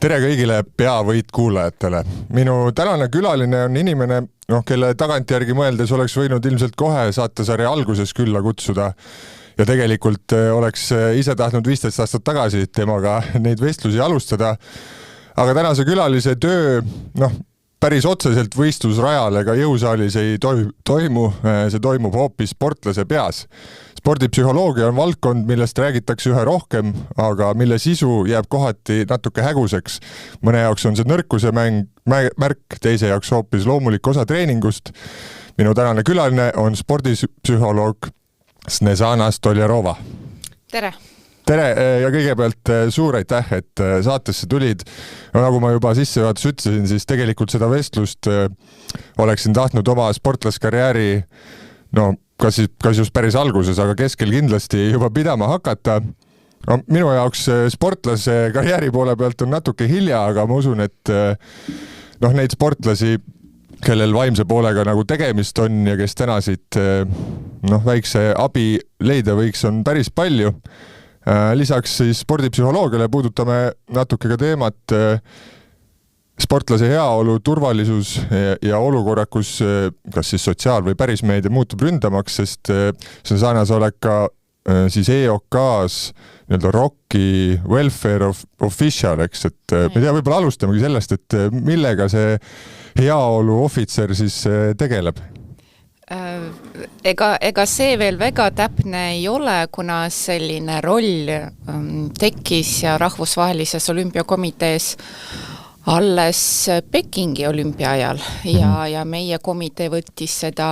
Tere kõigile peavõit kuulajatele. Minu tänane külaline on inimene, kelle tagantjärgi mõeldes oleks võinud ilmselt kohe saatesarja alguses külla kutsuda ja tegelikult oleks ise tahtnud 15 aastat tagasi temaga neid vestlusi alustada. Aga tänase külalise töö, päris otseselt võistlusrajal ega jõusaalis ei toimu, see toimub hoopis sportlase peas. Spordipsühholoogia on valdkond, millest räägitakse üha rohkem, aga mille sisu jääb kohati natuke häguseks. Mõne jaoks on see nõrkuse märk, teise jaoks hoopis loomulik osa treeningust. Minu tänane külaline on spordipsühholoog Snezana Stoljarova. Tere! Tere ja kõigepealt suur aitäh, et saatesse tulid. Nagu ma juba sissejuhatus ütlesin, siis tegelikult seda vestlust oleksin tahtnud oma sportlaskarjääri, kas just päris alguses, aga keskel kindlasti juba pidama hakata. Minu jaoks sportlase karjääri poole pealt on natuke hilja, aga ma usun, et neid sportlasi, kellel vaimse poolega nagu tegemist on ja kes tänasid väikse abi leida võiks, on päris palju. Lisaks siis spordipsühholoogiale puudutame natuke ka teemat sportlase heaolu, turvalisus ja olukorra, kus kas siis sotsiaal- või pärismeedia muutub ründamaks, sest Snezana sa oled ka siis EOK-s ROK-i Welfare Official, eks, et me tea, võib-olla alustamegi sellest, et millega see heaolu ohvitser siis tegeleb? Ega see veel väga täpne ei ole, kuna selline roll tekkis ja rahvusvahelises olümpiakomitees alles Pekingi olümpia ajal ja meie komitee võttis seda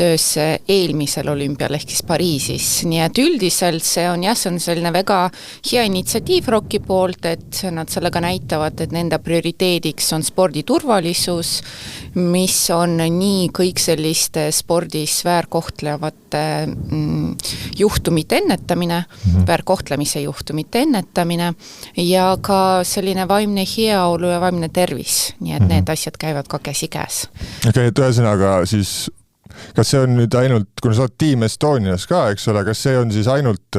töösse eelmisel olümpial ehk siis Pariisis. Nii et üldiselt see on selline väga hea initsiatiiv ROK-i poolt, et nad sellega näitavad, et nende prioriteediks on sporditurvalisus, mis on nii kõik selliste spordis väärkohtlevate juhtumite ennetamine, väärkohtlemise juhtumite ennetamine ja ka selline vaimne heaolu ja vaimne tervis. Nii et need asjad käivad ka käsi käes. Okei, et ühesõnaga siis kas see on nüüd ainult, kuna sa oled Team Estonias ka, eks ole, kas see on siis ainult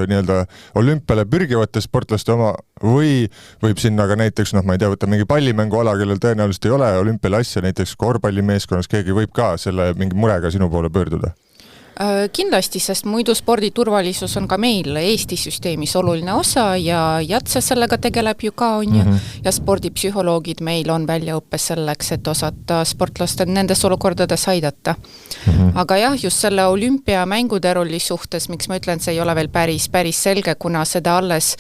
olümpiale pürgivate sportlaste oma või võib sinna ka näiteks, ma ei tea, võtta mingi pallimänguala, kellel tõenäoliselt ei ole olümpiale asja, näiteks korvpallimeeskonnas keegi võib ka selle mingi murega sinu poole pöörduda? Kindlasti, sest muidu sporditurvalisus on ka meil Eesti süsteemis oluline osa ja JATSE sellega tegeleb ju ka on ju ja spordipsühholoogid meil on väljaõppes selleks, et osata sportlastel nendes olukordades aidata. Aga jah, just selle olümpiamängude rolli suhtes, miks ma ütlen, see ei ole veel päris selge, kuna seda alles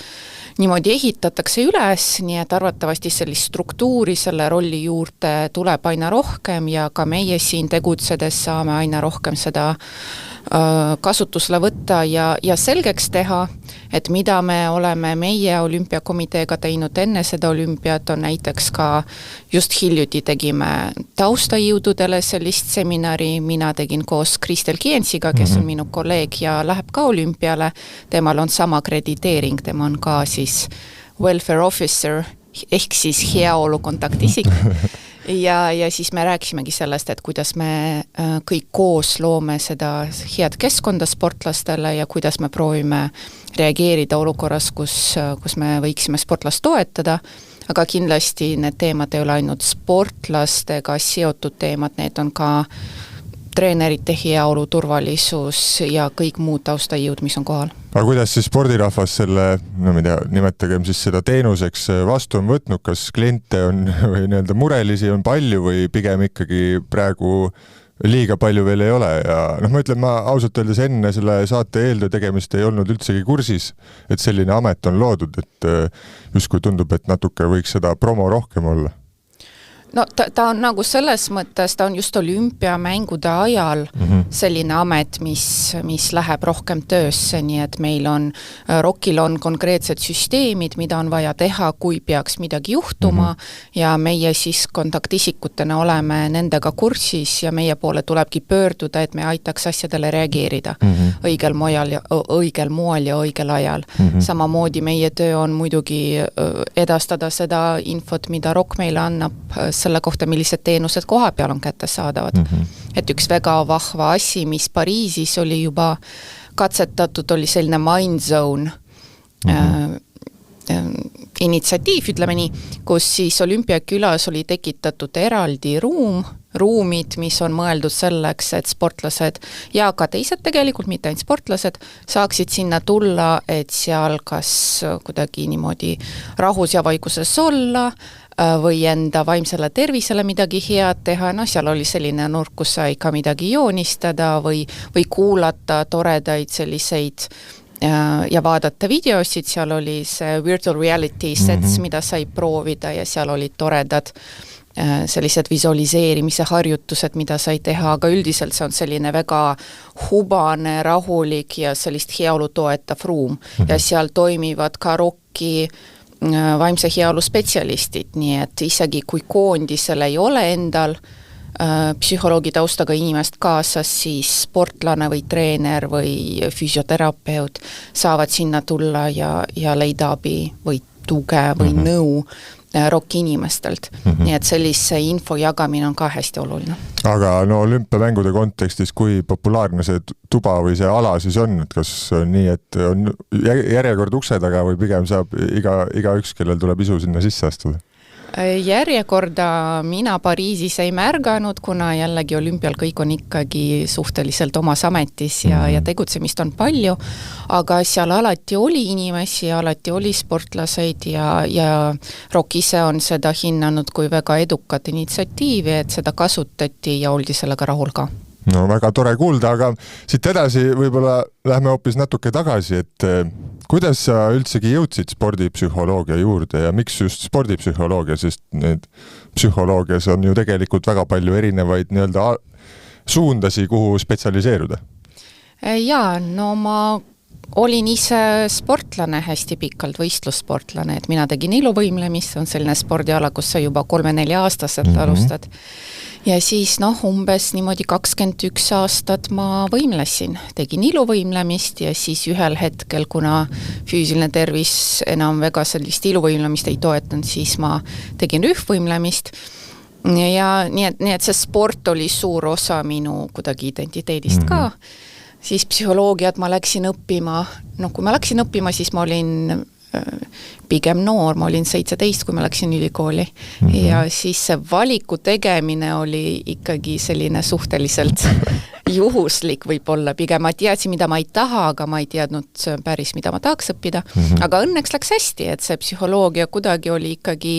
niimoodi ehitatakse üles, nii et arvatavasti sellist struktuuri selle rolli juurde tuleb aina rohkem ja ka meie siin tegutsedes saame aina rohkem seda kasutusele võtta ja selgeks teha, et mida me oleme meie olümpiakomiteega teinud enne seda olümpiat, on näiteks ka just hiljuti tegime taustajõududele sellist seminari, mina tegin koos Kristel Kiensiga, kes on minu kolleeg ja läheb ka olümpiale, temal on sama akrediteering, tema on ka siis welfare officer ehk siis heaolu kontaktisik ja siis me rääkisimegi sellest, et kuidas me kõik koos loome seda head keskkonda sportlastele ja kuidas me proovime reageerida olukorras, kus me võiksime sportlast toetada, aga kindlasti need teemad ei ole ainult sportlastega seotud teemad, need on ka treenerite heaolu, turvalisus ja kõik muud taustajõud, mis on kohal. Aga kuidas siis spordirahvas selle, nimetagem siis seda teenuseks vastu on võtnud, kas kliente on või murelisi on palju või pigem ikkagi praegu liiga palju veel ei ole ja ma ütlen, ma ausalt öeldes enne selle saate eeltöö tegemist ei olnud üldsegi kursis, et selline amet on loodud, et justkui tundub, et natuke võiks seda promo rohkem olla. No ta on nagu selles mõttes, ta on just olümpiamängude ajal selline amet, mis läheb rohkem töösse, nii et meil on, ROK-il on konkreetsed süsteemid, mida on vaja teha, kui peaks midagi juhtuma ja meie siis kontaktisikutena oleme nendega kursis ja meie poole tulebki pöörduda, et me aitaks asjadele reageerida õigel moel ja õigel ajal. Samamoodi meie töö on muidugi edastada seda infot, mida ROK meile annab selle kohta, millised teenused koha peal on kättesaadavad. Et üks väga vahva asi, mis Pariisis oli juba katsetatud, oli selline Mind Zone initsiatiiv, ütleme nii, kus siis olümpiakülas oli tekitatud eraldi ruumid, mis on mõeldud selleks, et sportlased ja ka teised tegelikult, mitte ainult sportlased, saaksid sinna tulla, et seal kas kuidagi niimoodi rahus ja vaikuses olla või enda vaimsele tervisele midagi head teha, seal oli selline nurk, kus sai ka midagi joonistada või kuulata toredaid selliseid ja vaadata videosid, seal oli see virtual reality sets, mida sai proovida ja seal olid toredad sellised visualiseerimise harjutused, mida sai teha, aga üldiselt see on selline väga hubane, rahulik ja sellist heaolu toetav ruum ja seal toimivad ka ROK-i vaimse heaolu spetsialistid, nii et isegi kui koondisel ei ole endal psühholoogi taustaga inimest kaasas, siis sportlane või treener või füsioterapeut saavad sinna tulla ja leida abi või tuge või nõu ROK-i inimestelt. Nii et sellise info jagamine on ka hästi oluline. Aga olümpiamängude kontekstis, kui populaarne see tuba või see ala siis on, et kas on nii, et on järjekord ukse taga või pigem saab iga üks, kellel tuleb isu sinna sisse astuda? Järjekorda mina Pariisis ei märganud, kuna jällegi olümpial kõik on ikkagi suhteliselt omas ametis ja tegutsemist on palju, aga seal alati oli inimesi, alati oli sportlaseid ja ROK ise on seda hinnanud kui väga edukat initsiatiivi, et seda kasutati ja oldi sellega rahul ka. No väga tore kuulda, aga siit edasi võib-olla lähme hoopis natuke tagasi, et kuidas sa üldsegi jõudsid spordipsühholoogia juurde ja miks just spordipsühholoogia, sest need psühholoogias on ju tegelikult väga palju erinevaid nii-öelda suundasi, kuhu spetsialiseeruda? Jaa, ma olin ise sportlane hästi pikalt, võistlussportlane, et mina tegin iluvõimlemist, see on selline spordiala, kus sa juba 3-4 aastaselt alustad. Ja siis umbes niimoodi 21 aastat ma võimlesin, tegin iluvõimlemist ja siis ühel hetkel, kuna füüsiline tervis enam väga sellist iluvõimlemist ei toetanud, siis ma tegin rühvvõimlemist ja nii et see sport oli suur osa minu kuidagi identiteedist ka. Siis psühholoogiat ma läksin õppima, kui ma läksin õppima, siis ma olin pigem noor, ma olin 17, kui ma läksin ülikooli ja siis see valiku tegemine oli ikkagi selline suhteliselt juhuslik võib-olla, pigem ma teadsin, mida ma ei taha, aga ma ei teadnud päris, mida ma tahaks õppida, aga õnneks läks hästi, et see psühholoogia kuidagi oli ikkagi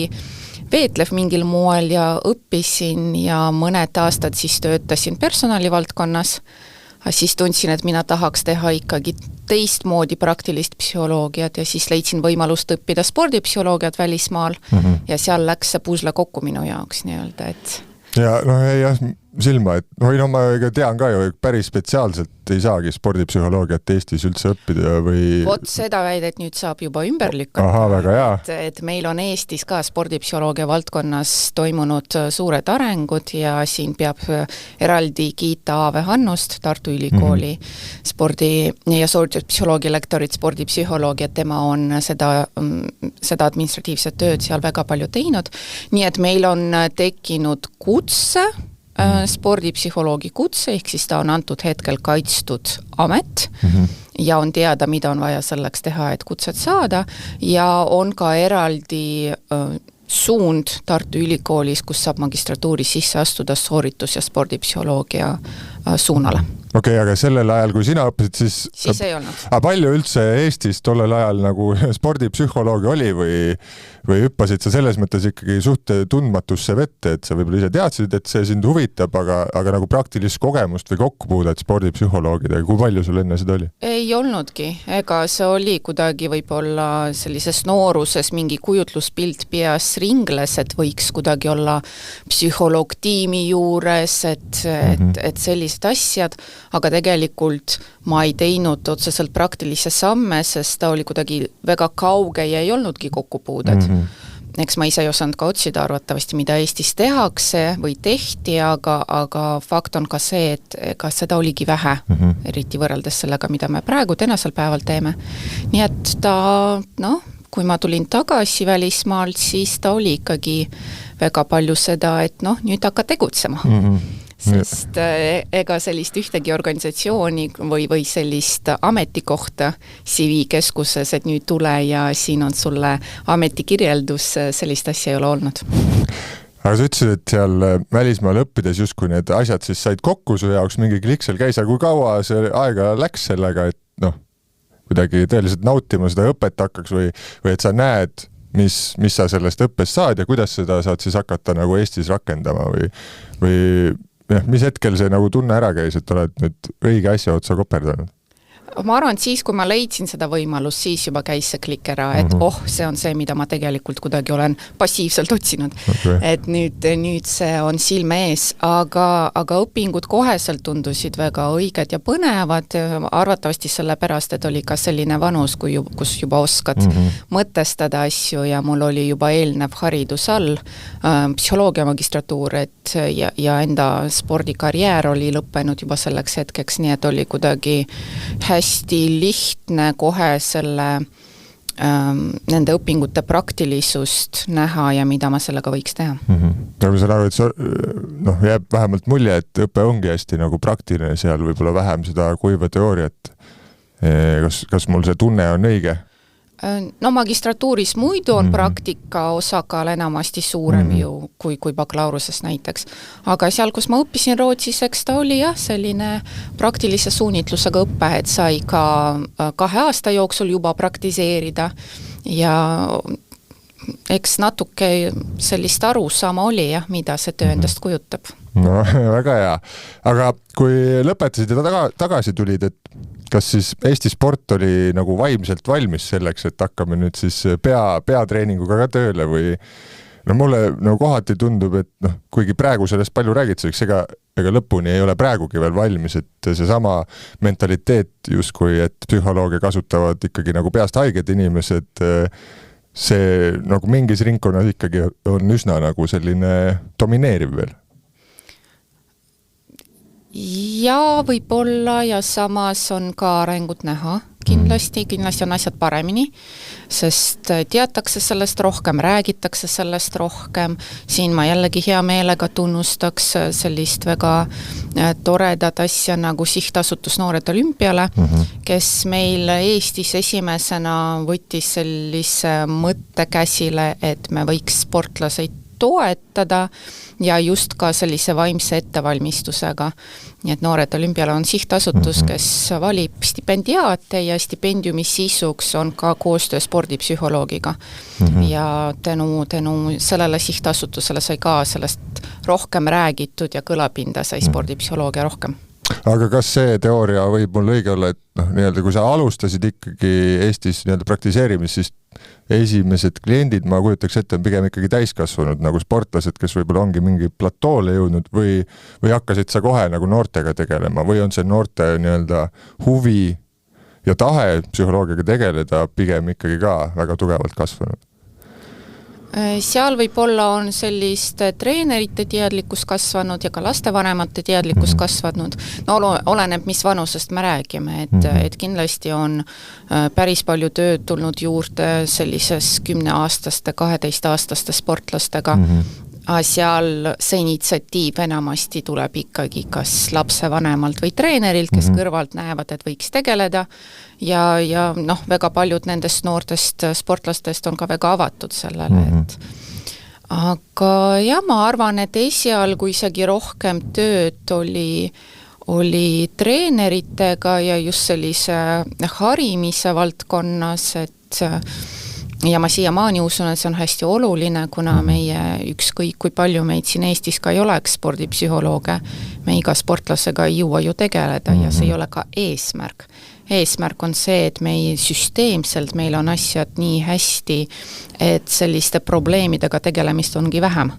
veetlev mingil moel ja õppisin ja mõned aastad siis töötasin personalivaldkonnas, siis tundsin, et mina tahaks teha ikkagi teistmoodi praktilist psühholoogiat ja siis leidsin võimalust õppida spordipsühholoogiat välismaal ja seal läks see pusle kokku minu jaoks nii-öelda, et ja jah, silma, et ma tean ka ju, päris spetsiaalselt ei saagi spordipsühholoogiat Eestis üldse õppida või... Vot seda väidet nüüd saab juba ümber lükata. Aha, väga hea. Et meil on Eestis ka spordipsühholoogia valdkonnas toimunud suured arengud ja siin peab eraldi kiita Aave Hannust, Tartu Ülikooli spordi ja psühholoogia lektorit spordipsühholoogia, tema on seda administratiivset tööd seal väga palju teinud. Nii et meil on tekkinud kutse, spordipsühholoogi kutse, ehk siis ta on antud hetkel kaitstud amet ja on teada, mida on vaja selleks teha, et kutset saada ja on ka eraldi suund Tartu Ülikoolis, kus saab magistratuuri sisse astuda sooritus- ja spordipsühholoogia suunale. Okei, aga sellel ajal, kui sina õppisid, siis ei olnud. Aga palju üldse Eestis tollel ajal nagu spordipsühholoogi oli või hüppasid sa selles mõttes ikkagi suht tundmatusse vette, et sa võib-olla ise teadsid, et see sind huvitab, aga nagu praktilist kogemust või kokkupuudet spordipsühholoogidega, kui palju sul enne seda oli? Ei olnudki, ega see oli kuidagi võib-olla sellises nooruses mingi kujutluspilt peas ringles, et võiks kuidagi olla psühholoogtiimi juures, et sellised asjad, aga tegelikult ma ei teinud otseselt praktilise samme, sest ta oli kuidagi väga kauge ja ei olnudki kokkupuuded. Eks ma ise ei osanud ka otsida arvatavasti, mida Eestis tehakse või tehti, aga fakt on ka see, et ega seda oligi vähe, eriti võrreldes sellega, mida me praegu tänasel päeval teeme. Nii et kui ma tulin tagasi välismaalt, siis ta oli ikkagi väga palju seda, et nüüd hakka tegutsema. sest ega sellist ühtegi organisatsiooni või sellist ametikohta CV-keskuses, et nüüd tule ja siin on sulle ametikirjeldus, sellist asja ei ole olnud. Aga sa ütlesid, et seal välismaal õppides justkui need asjad siis said kokku su jaoks, mingi kliksel käis, aga kui kaua see aega läks sellega, et kuidagi tõeliselt nautima seda õpet hakkaks või et sa näed, mis sa sellest õppest saad ja kuidas seda saad siis hakata nagu Eestis rakendama või mis hetkel see nagu tunne ära käis, et oled nüüd õige asja otsa koperdanud? Ma arvan, et siis, kui ma leidsin seda võimalust, siis juba käis see klikk ära, et see on see, mida ma tegelikult kuidagi olen passiivselt otsinud. Okay. Et nüüd see on silme ees, aga õpingud koheselt tundusid väga õiged ja põnevad, arvatavasti sellepärast, et oli ka selline vanus, kus juba oskad mõtestada asju ja mul oli juba eelnev haridus all, psühholoogia magistratuur, ja enda spordikarjäär oli lõppenud juba selleks hetkeks, nii et oli kuidagi hästi lihtne kohe nende õpingute praktilisust näha ja mida ma sellega võiks teha. Aga sa näed, et jääb vähemalt mulje, et õpe ongi hästi nagu praktiline seal, võib-olla vähem seda kuiva teooriat. Kas mul see tunne on õige? No magistratuuris muidu on praktika osakaal enamasti suurem ju kui bakalaureses näiteks. Aga seal, kus ma õppisin Rootsis, eks ta oli selline praktilise suunitlusega õppe, et sai ka 2 aasta jooksul juba praktiseerida ja eks natuke sellist arusaama oli mida see töö endast kujutab. No väga hea. Aga kui lõpetasid ja tagasi tulid, et kas siis Eesti sport oli nagu vaimselt valmis selleks, et hakkame nüüd siis peatreeninguga ka tööle või mulle nagu kohati tundub, et kuigi praegu sellest palju räägitakse, ega lõpuni ei ole praegugi veel valmis, et seesama mentaliteet justkui, et psühholoogia kasutavad ikkagi nagu peast haiged inimesed, see nagu mingis ringkonnas ikkagi on üsna nagu selline domineeriv veel. Ja võib-olla ja samas on ka arengut näha. Kindlasti on asjad paremini, sest teatakse sellest rohkem, räägitakse sellest rohkem. Siin ma jällegi hea meelega tunnustaks sellist väga toredat asja nagu sihtasutus Noored Olümpiale, kes meil Eestis esimesena võttis sellise mõtte käsile, et me võiks sportlaseid toetada ja just ka sellise vaimse ettevalmistusega. Nii et Noored Olümpiale on sihtasutus, kes valib stipendiaate ja stipendiumi sisuks on ka koostöö spordipsühholoogiga. Ja tänu sellele sihtasutusele sai ka sellest rohkem räägitud ja kõlapinda sai spordipsühholoogia rohkem. Aga kas see teooria võib mul õige olla, et kui sa alustasid ikkagi Eestis praktiseerimist, siis esimesed kliendid, ma kujutaks ette, on pigem ikkagi täiskasvanud nagu sportlased, kes võib-olla ongi mingi platoole jõudnud või hakkasid sa kohe nagu noortega tegelema või on see noorte huvi ja tahe psühholoogiaga tegeleda pigem ikkagi ka väga tugevalt kasvanud? Seal võib-olla on sellist treenerite teadlikkus kasvanud ja ka lastevanemate teadlikkus kasvanud. No oleneb, mis vanusest me räägime, et kindlasti on päris palju tööd tulnud juurde sellises 10-aastaste, 12-aastaste sportlastega. Seal see initsiatiiv enamasti tuleb ikkagi kas lapse vanemalt või treenerilt, kes kõrvalt näevad, et võiks tegeleda ja väga paljud nendest noortest sportlastest on ka väga avatud sellele. Aga ma arvan, et esialgu isegi rohkem tööd oli treeneritega ja just sellise harimise valdkonnas, et ja ma siiamaani usun, et see on hästi oluline, kuna meie ükskõik kui palju meid siin Eestis ka ei oleks spordipsühholooge, me iga sportlasega ei jõua ju tegeleda ja see ei ole ka eesmärk. Eesmärk on see, et süsteemselt meil on asjad nii hästi, et selliste probleemidega tegelemist ongi vähem.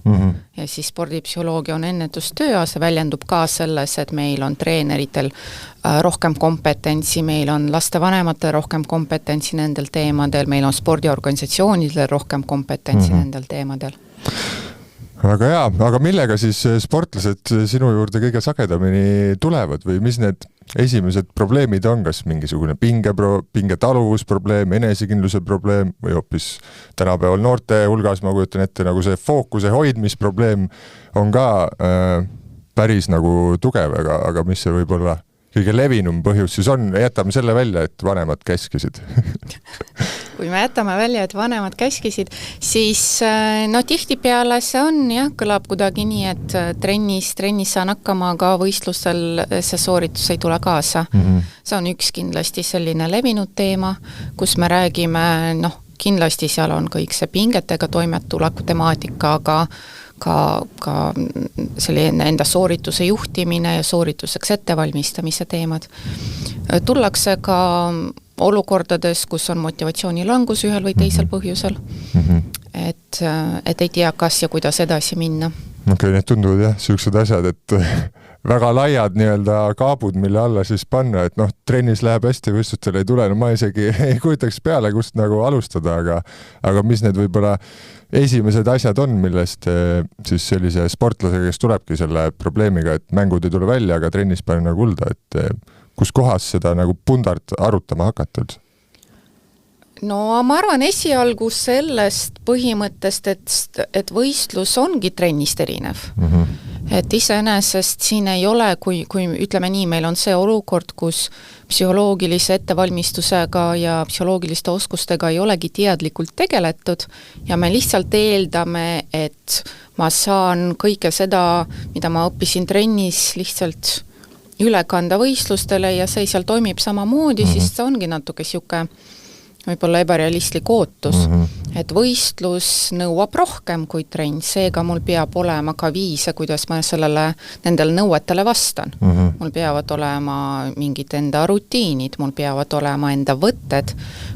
Ja siis spordipsühholoogia on ennetustöö, see väljendub ka selles, et meil on treeneritel rohkem kompetentsi, meil on lastevanematel rohkem kompetentsi nendel teemadel, meil on spordiorganisatsioonidel rohkem kompetentsi nendel teemadel. Väga hea, aga millega siis sportlased sinu juurde kõige sagedamini tulevad või mis need esimesed probleemid on, kas mingisugune pingetaluvusprobleem, enesekindluse probleem või hoopis tänapäeval noorte hulgas, ma kujutan ette, nagu see fookuse hoidmisprobleem on ka päris nagu tugev, aga mis see võib olla kõige levinum põhjus siis on, jätame selle välja, et vanemad käskisid. Kui me jätame välja, et vanemad käskisid, siis no tihtipeale see on, jah, kõlab kuidagi nii, et trennis saan hakkama, aga võistlustel see sooritus ei tule kaasa. See on üks kindlasti selline levinud teema, kus me räägime, noh, kindlasti seal on kõik see pingetega toimetuleku temaatika, aga ka selline enda soorituse juhtimine ja soorituseks ettevalmistamise teemad. Tullakse ka olukordades, kus on motivatsioonilangus ühel või teisel põhjusel, et ei tea, kas ja kuidas edasi minna. Okei, need tunduvad jah, sellised asjad, et väga laiad nii-öelda kaabud, mille alla siis panna, et noh, trennis läheb hästi, võistlustel ei tule, no ma isegi ei kujutaks peale, kust nagu alustada, aga mis need võib-olla esimesed asjad on, millest siis sellise sportlasega, kes tulebki selle probleemiga, et mängud ei tule välja, aga trennis pane nagu kulda, et kus kohas seda nagu pundart arutama hakata üldse? No ma arvan esialgu sellest põhimõttest, et võistlus ongi trennist erinev. Et iseenesest siin ei ole, kui ütleme nii, meil on see olukord, kus psühholoogilise ettevalmistusega ja psühholoogiliste oskustega ei olegi teadlikult tegeletud ja me lihtsalt eeldame, et ma saan kõike seda, mida ma õppisin trennis, lihtsalt üle kanda võistlustele ja see seal toimib samamoodi, siis see ongi natuke siuke võib-olla ebarealistlik ootus, et võistlus nõuab rohkem kui trenn, seega mul peab olema ka viise, kuidas ma nendele nõuetele vastan. Mul peavad olema mingid enda rutiinid, mul peavad olema enda võtted,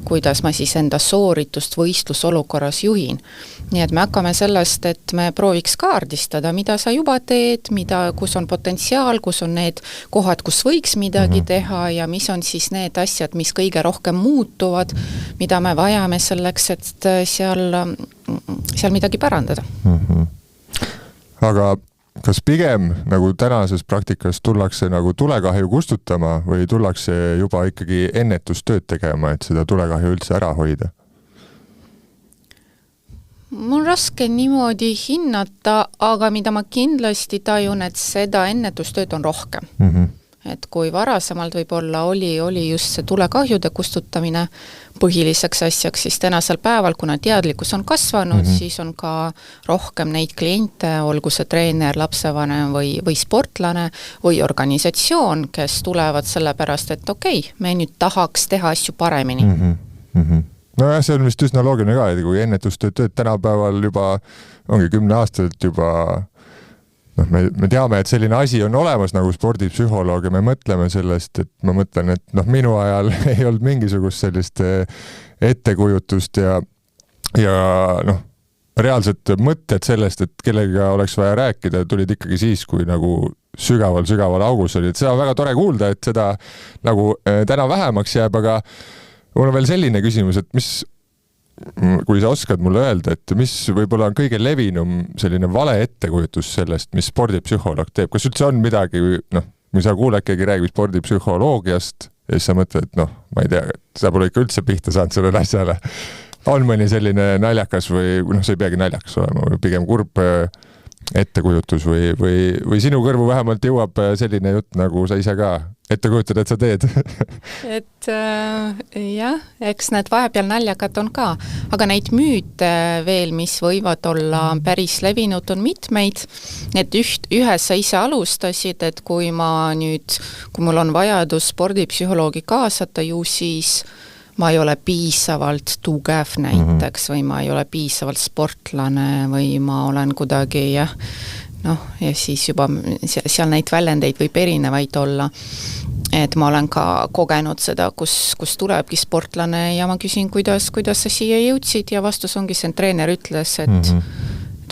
kuidas ma siis enda sooritust võistlusolukorras juhin. Nii et me hakkame sellest, et me prooviks kaardistada, mida sa juba teed, kus on potentsiaal, kus on need kohad, kus võiks midagi teha ja mis on siis need asjad, mis kõige rohkem muutuvad, mida me vajame selleks, et seal midagi parandada. Aga kas pigem nagu tänases praktikas tullakse nagu tulekahju kustutama või tullakse juba ikkagi ennetustööd tegema, et seda tulekahju üldse ära hoida? Mul raske niimoodi hinnata, aga mida ma kindlasti tajun, et seda ennetustööd on rohkem. Et kui varasemalt võib-olla oli just see tulekahjude kustutamine põhiliseks asjaks, siis tänasel päeval, kuna teadlikkus on kasvanud, siis on ka rohkem neid kliente, olgu see treener, lapsevanem või sportlane või organisatsioon, kes tulevad selle pärast, et okei, me nüüd tahaks teha asju paremini. Nojah, see on vist üsna loogiline ka, et kui ennetustööd tänapäeval juba ongi 10 aastat juba me teame, et selline asi on olemas nagu spordipsühholoog ja me mõtleme sellest, et ma mõtlen, et minu ajal ei olnud mingisugust sellist ettekujutust ja reaalselt mõtted sellest, et kellega oleks vaja rääkida, tulid ikkagi siis, kui nagu sügaval augus oli. Et seda on väga tore kuulda, et seda nagu täna vähemaks jääb, aga mul on veel selline küsimus, et kui sa oskad mulle öelda, et mis võib-olla on kõige levinum selline vale ettekujutus sellest, mis spordipsühholoog teeb, kas üldse on midagi, kui sa kuuled, keegi räägib spordipsühholoogiast ja siis sa mõtled, et ma ei tea, sa pole ikka üldse pihta saanud sellele asjale. On mõni selline naljakas või see ei peagi naljakas olema, või pigem kurb ettekujutus või sinu kõrvu vähemalt jõuab selline jutt, nagu sa ise ka ette kujutad, et sa teed? Et jah, eks need vahepeal naljakad on ka, aga neid müüte veel, mis võivad olla päris levinud, on mitmeid. Et ühes sa ise alustasid, et kui mul on vajadus spordipsühholoogi kaasata, ju siis ma ei ole piisavalt tugev näiteks või ma ei ole piisavalt sportlane või ma olen kuidagi ja siis juba seal neid väljendeid võib erinevaid olla. Et ma olen ka kogenud seda, kus tulebki sportlane ja ma küsin, kuidas sa siia jõudsid ja vastus ongi see, treener ütles, et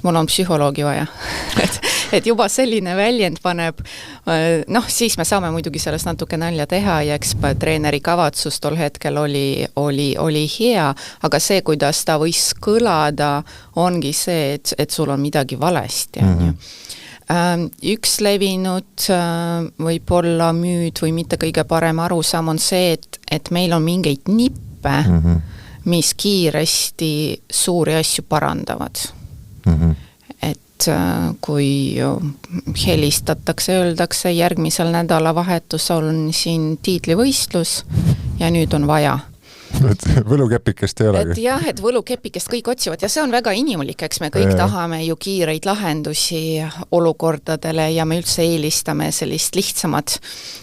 mul on psühholoogi vaja. et juba selline väljend paneb, siis me saame muidugi sellest natuke nalja teha ja eks treeneri kavatsus tol hetkel oli hea, aga see, kuidas ta võis kõlada, ongi see, et sul on midagi valesti. Üks levinud võib-olla müüd või mitte kõige parem arusaam on see, et meil on mingeid nippe, mis kiiresti suuri asju parandavad. et kui helistatakse, öeldakse järgmisel nädalavahetusel on siin tiitlivõistlus ja nüüd on vaja. Et võlukepikest ei olegi. Et jah, et võlukepikest kõik otsivad ja see on väga inimlik, eks me kõik tahame ju kiireid lahendusi olukordadele ja me üldse eelistame sellist lihtsamat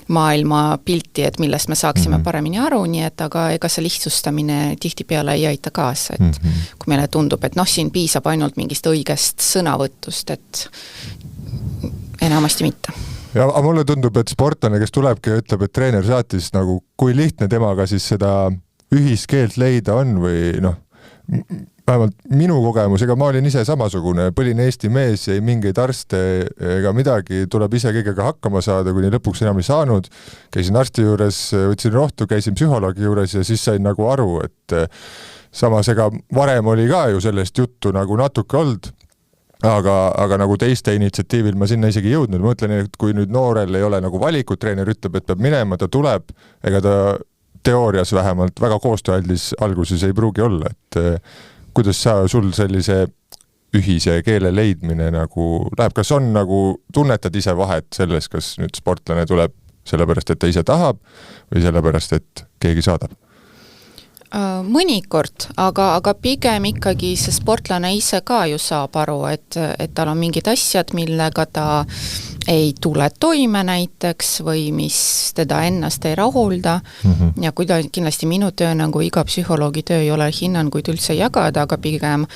maailma pilti, et millest me saaksime paremini aru, nii et aga ega see lihtsustamine tihtipeale ei aita kaasa, et kui meile tundub, et siin piisab ainult mingist õigest sõnavõtust, et enamasti mitte. Ja aga mulle tundub, et sportlane, kes tulebki ja ütleb, et treener saatis nagu, kui lihtne temaga siis seda ühiskeelt leida on või vähemalt minu kogemus, ega ma olin ise samasugune, põline Eesti mees, ei mingeid arste ega midagi, tuleb ise kõigega hakkama saada, kuni lõpuks enam ei saanud. Käisin arsti juures, võtsin rohtu, käisin psühholoogi juures ja siis sain nagu aru, et samas ega varem oli ka ju sellest juttu nagu natuke olnud, aga nagu teiste initsiatiivil ma sinna isegi jõudnud. Ma mõtlen, et kui nüüd noorel ei ole nagu valikut, treener ütleb, et peab minema, ta tuleb, ega ta teoorias vähemalt väga koostööaldis alguses ei pruugi olla, et kuidas sul sellise ühise keele leidmine nagu läheb, kas on nagu tunnetad ise vahet selles, kas nüüd sportlane tuleb sellepärast, et ta ise tahab või sellepärast, et keegi saadab? Mõnikord, aga pigem ikkagi see sportlane ise ka ju saab aru, et tal on mingid asjad, millega ta ei tule toime näiteks või mis teda ennast ei rahulda ja kindlasti minu töö nagu iga psühholoogi töö ei ole hinnanguid üldse jagada, aga pigem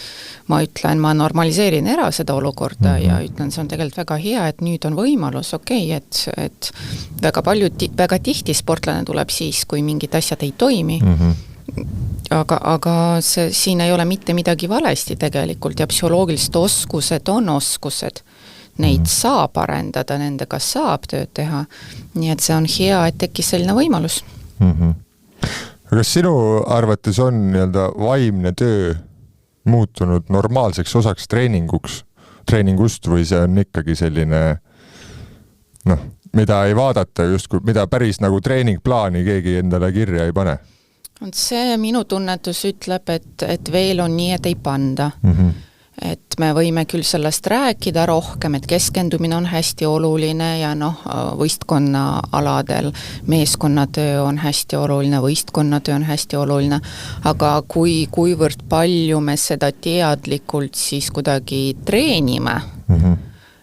ma ütlen, ma normaliseerin ära seda olukorda ja ütlen, see on tegelikult väga hea, et nüüd on võimalus, et väga tihti sportlane tuleb siis, kui mingid asjad ei toimi. Aga siin ei ole mitte midagi valesti tegelikult ja psühholoogilised oskused on oskused. Neid saab arendada, nendega saab tööd teha. Nii et see on hea, et tekkis selline võimalus. Kas sinu arvates on vaimne töö muutunud normaalseks osaks treeningust või see on ikkagi selline, mida ei vaadata justkui, mida päris nagu treeningplaani keegi endale kirja ei pane? See minu tunnetus ütleb, et veel on nii, et ei panda. Et me võime küll sellest rääkida rohkem, et keskendumine on hästi oluline ja võistkonna aladel meeskonnatöö on hästi oluline, võistkonnatöö on hästi oluline, aga kuivõrd palju me seda teadlikult siis kuidagi treenime,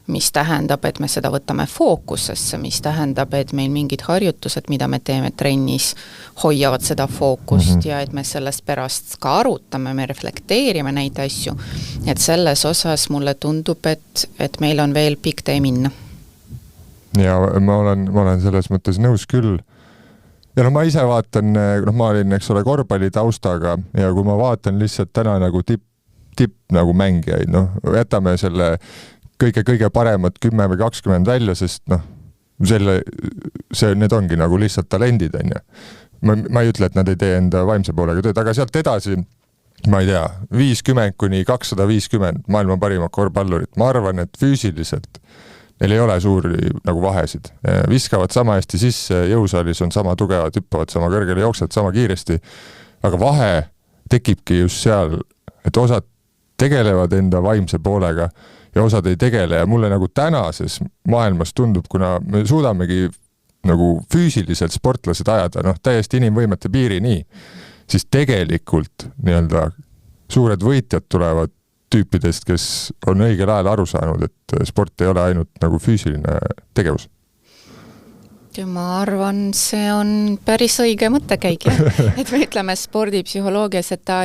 mis tähendab, et me seda võtame fookusesse, mis tähendab, et meil mingid harjutused, mida me teeme trennis, hoiavad seda fookust ja et me sellest pärast ka arutame, me reflekteerime neid asju. Et selles osas mulle tundub, et meil on veel pikk tee minna. Ja ma olen selles mõttes nõus küll. Ja ma ise vaatan, ma olin, eks ole, korvpalli taustaga ja kui ma vaatan lihtsalt täna nagu tipp nagu mängijaid, jätame selle kõige paremad 10 või 20 välja, sest need ongi nagu lihtsalt talendid, on ju. Ma ei ütle, et nad ei tee enda vaimse poolega tööd, aga sealt edasi, ma ei tea, 50 kuni 250 maailma parimad korvpallurit. Ma arvan, et füüsiliselt neil ei ole suuri nagu vahesid. Viskavad sama hästi sisse, jõusaalis on sama tugevad, hüppavad sama kõrgele, jooksevad sama kiiresti, aga vahe tekibki just seal, et osad tegelevad enda vaimse poolega ja osad ei tegele ja mulle nagu tänases maailmas tundub, kuna me suudamegi nagu füüsiliselt sportlased ajada, täiesti inimvõimete piiri nii, siis tegelikult suured võitjad tulevad tüüpidest, kes on õigel ajal aru saanud, et sport ei ole ainult nagu füüsiline tegevus. Ma arvan, see on päris õige mõttekäik, et me ütleme spordipsühholoogias, et ta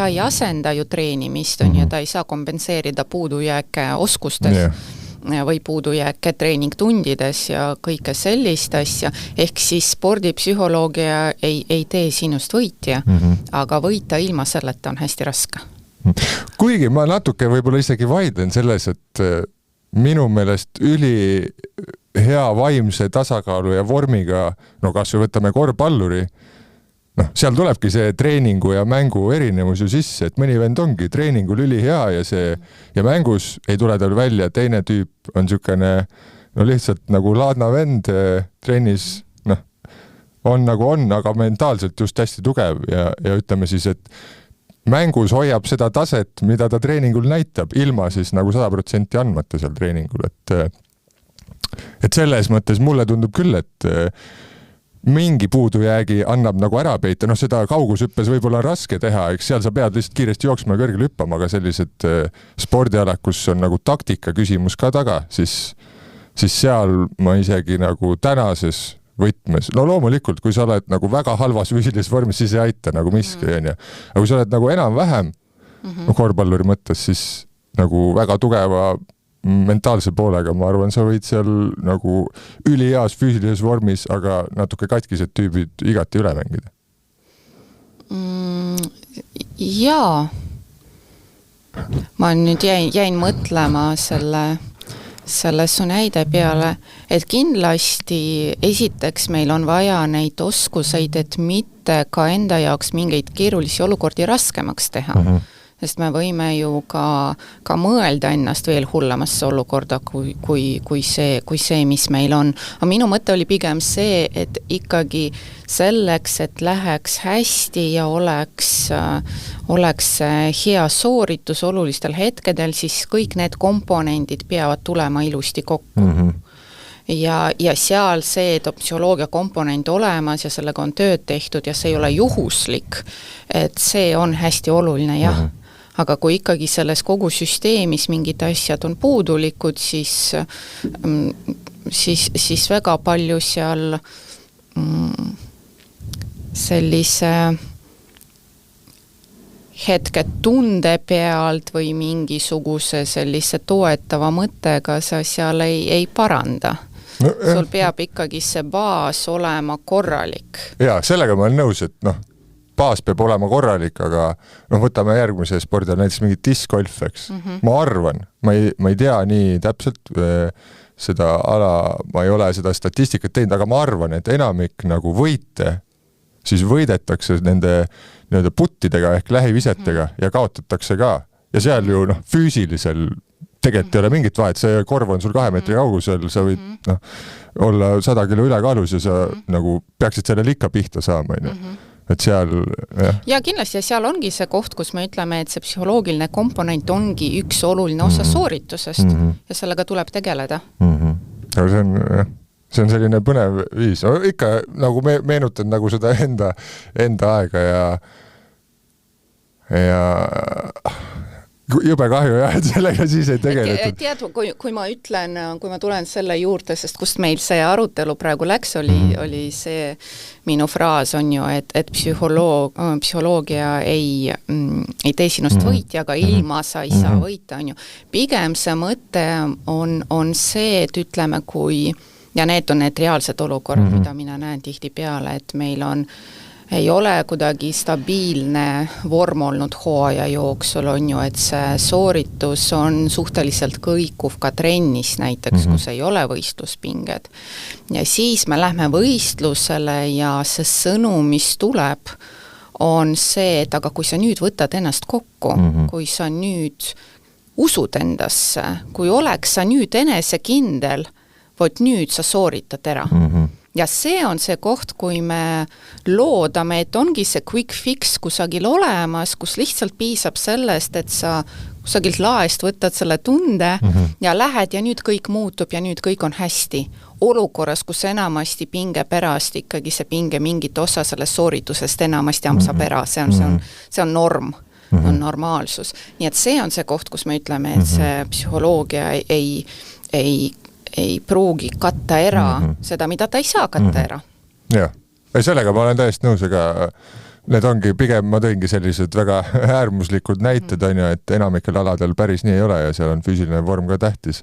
ei asenda ju treenimist, ja ta ei saa kompenseerida puudujääke oskustes või puudujääke treeningtundides ja kõike sellist asja. Ehk siis spordipsühholoogia ei tee sinust võitja, aga võita ilma selleta on hästi raske. Kuigi ma natuke võib-olla isegi vaidlen selles, et minu meelest hea vaimse tasakaalu ja vormiga, kas või võtame korvpalluri, seal tulebki see treeningu ja mängu erinevus ju sisse, et mõni vend ongi treeningul ülihea ja mängus ei tule tal välja, teine tüüp on niisugune lihtsalt nagu laadna vend trennis, on nagu on, aga mentaalselt just hästi tugev ja ütleme siis, et mängus hoiab seda taset, mida ta treeningul näitab, ilma siis nagu 100% andmata seal treeningul, et selles mõttes mulle tundub küll, et mingi puudujäägi annab nagu ära peita, seda kaugushüppes võib-olla on raske teha, eks seal sa pead lihtsalt kiiresti jooksma ja kõrgele hüppama, aga sellised spordialad, kus on nagu taktika küsimus ka taga, siis seal ma isegi nagu tänases võtmes, loomulikult, kui sa oled nagu väga halvas füüsilises vormis, siis ei aita nagu miski, onju. Aga kui sa oled nagu enam-vähem korvpalluri mõttes, siis nagu väga tugeva mentaalse poolega, ma arvan, sa võid seal nagu üliheas füüsilises vormis, aga natuke katkised tüübid igati üle mängida. Jaa. Ma nüüd jäin mõtlema selle su näide peale, et kindlasti esiteks meil on vaja neid oskuseid, et mitte ka enda jaoks mingeid keerulisi olukordi raskemaks teha. Sest me võime ju ka mõelda ennast veel hullemasse olukorda kui see, mis meil on. Aga minu mõte oli pigem see, et ikkagi selleks, et läheks hästi ja oleks hea sooritus olulistel hetkedel, siis kõik need komponendid peavad tulema ilusti kokku. Ja seal see, et psühholoogia komponent olemas ja sellega on tööd tehtud ja see ei ole juhuslik, et see on hästi oluline, jah. Aga kui ikkagi selles kogu süsteemis mingid asjad on puudulikud, siis väga palju seal sellise hetke tunde pealt või mingisuguse sellise toetava mõttega sa seal ei paranda. Sul peab ikkagi see baas olema korralik. Jaa, sellega ma olen nõus, et baas peab olema korralik, aga võtame järgmise spordi, näiteks mingi discgolf, eks. Ma arvan, ma ei tea nii täpselt seda ala, ma ei ole seda statistikat teinud, aga ma arvan, et enamik nagu võite, siis võidetakse nende puttidega ehk lähivisetega ja kaotatakse ka. Ja seal ju füüsilisel tegelikult ei ole mingit vahet, see korv on sul 2 meetri kaugusel, sa võid olla 100 kilo ülekaalus ja sa nagu peaksid sellele ikka pihta saama, et seal, jah. Ja kindlasti, ja seal ongi see koht, kus me ütleme, et see psühholoogiline komponent ongi üks oluline osa sooritusest ja sellega tuleb tegeleda. Aga see on selline põnev viis. Ikka nagu meenutad nagu seda enda aega ja jube kahju, jah, et sellega siis ei tegeletud. Tead, kui ma tulen selle juurde, sest kust meil see arutelu praegu läks, oli see minu fraas on ju, et psühholoogia ei tee sinust võitja, aga ilma sa ei saa võita, on ju. Pigem see mõte on see, et ütleme, ja need on need reaalsed olukorrad, mida mina näen tihti peale, et meil ei ole kuidagi stabiilne vorm olnud hooaja jooksul, on ju, et see sooritus on suhteliselt kõikuv ka trennis näiteks, kus ei ole võistluspinged. Ja siis me lähme võistlusele ja see sõnum, mis tuleb, on see, et aga kui sa nüüd võtad ennast kokku, kui sa nüüd usud endasse, kui oleks sa nüüd enesekindel, vot nüüd sa sooritad ära. Ja see on see koht, kui me loodame, et ongi see quick fix kusagil olemas, kus lihtsalt piisab sellest, et sa kusagilt laest võtad selle tunde ja lähed ja nüüd kõik muutub ja nüüd kõik on hästi. Olukorras, kus enamasti pinge pärast, ikkagi see pinge mingit osa sellest sooritusest enamasti ampsab ära, see on norm, on normaalsus. Nii et see on see koht, kus me ütleme, et see psühholoogia ei pruugi katta ära seda, mida ta ei saa katta ära. Jah, sellega ma olen täiesti nõus, ega need ongi pigem, ma tõingi sellised väga äärmuslikud näited, on ju, et enamikel aladel päris nii ei ole ja seal on füüsiline vorm ka tähtis.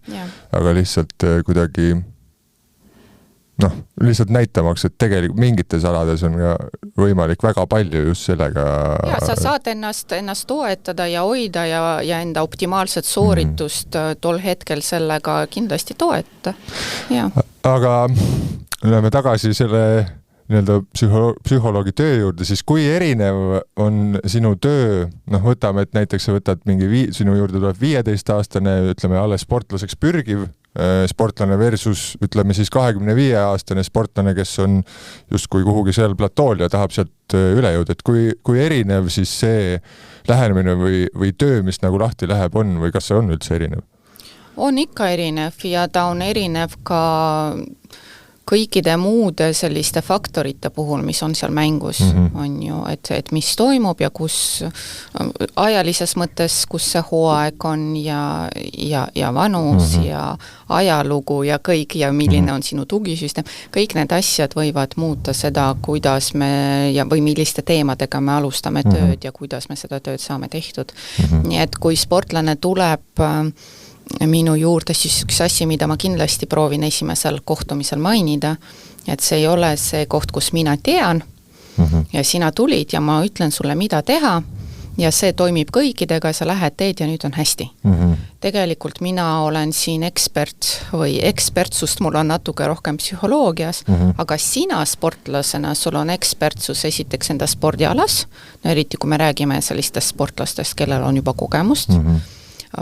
Aga lihtsalt kuidagi lihtsalt näitamaks, et tegelikult mingites alades on ka võimalik väga palju just sellega. Ja sa saad ennast toetada ja hoida ja enda optimaalset sooritust tol hetkel sellega kindlasti toeta. Ja. Aga läheme tagasi selle nii-öelda psühholoogi töö juurde, siis kui erinev on sinu töö, võtame, et näiteks sa võtad sinu juurde tuleb 15-aastane, ütleme, alles sportlaseks pürgiv sportlane versus, ütleme siis 25-aastane sportlane, kes on justkui kuhugi seal platool ja tahab sealt üle jõuda, et kui erinev siis see lähenemine või töö, mis nagu lahti läheb, on või kas see on üldse erinev? On ikka erinev ja ta on erinev ka kõikide muude selliste faktorite puhul, mis on seal mängus, on ju, et mis toimub ja kus ajalises mõttes, kus see hooaeg on ja vanus ja ajalugu ja kõik ja milline on sinu tugisüsteem, kõik need asjad võivad muuta seda, kuidas me või milliste teemadega me alustame tööd ja kuidas me seda tööd saame tehtud. Nii et kui sportlane tuleb minu juurde, siis üks asi, mida ma kindlasti proovin esimesel kohtumisel mainida, et see ei ole see koht, kus mina tean ja sina tulid ja ma ütlen sulle, mida teha ja see toimib kõikidega, sa lähed teed ja nüüd on hästi. Tegelikult mina olen siin ekspert või ekspertsust mul on natuke rohkem psühholoogias, aga sina sportlasena, sul on ekspertsus esiteks enda spordialas, eriti kui me räägime sellistest sportlastest, kellel on juba kogemust,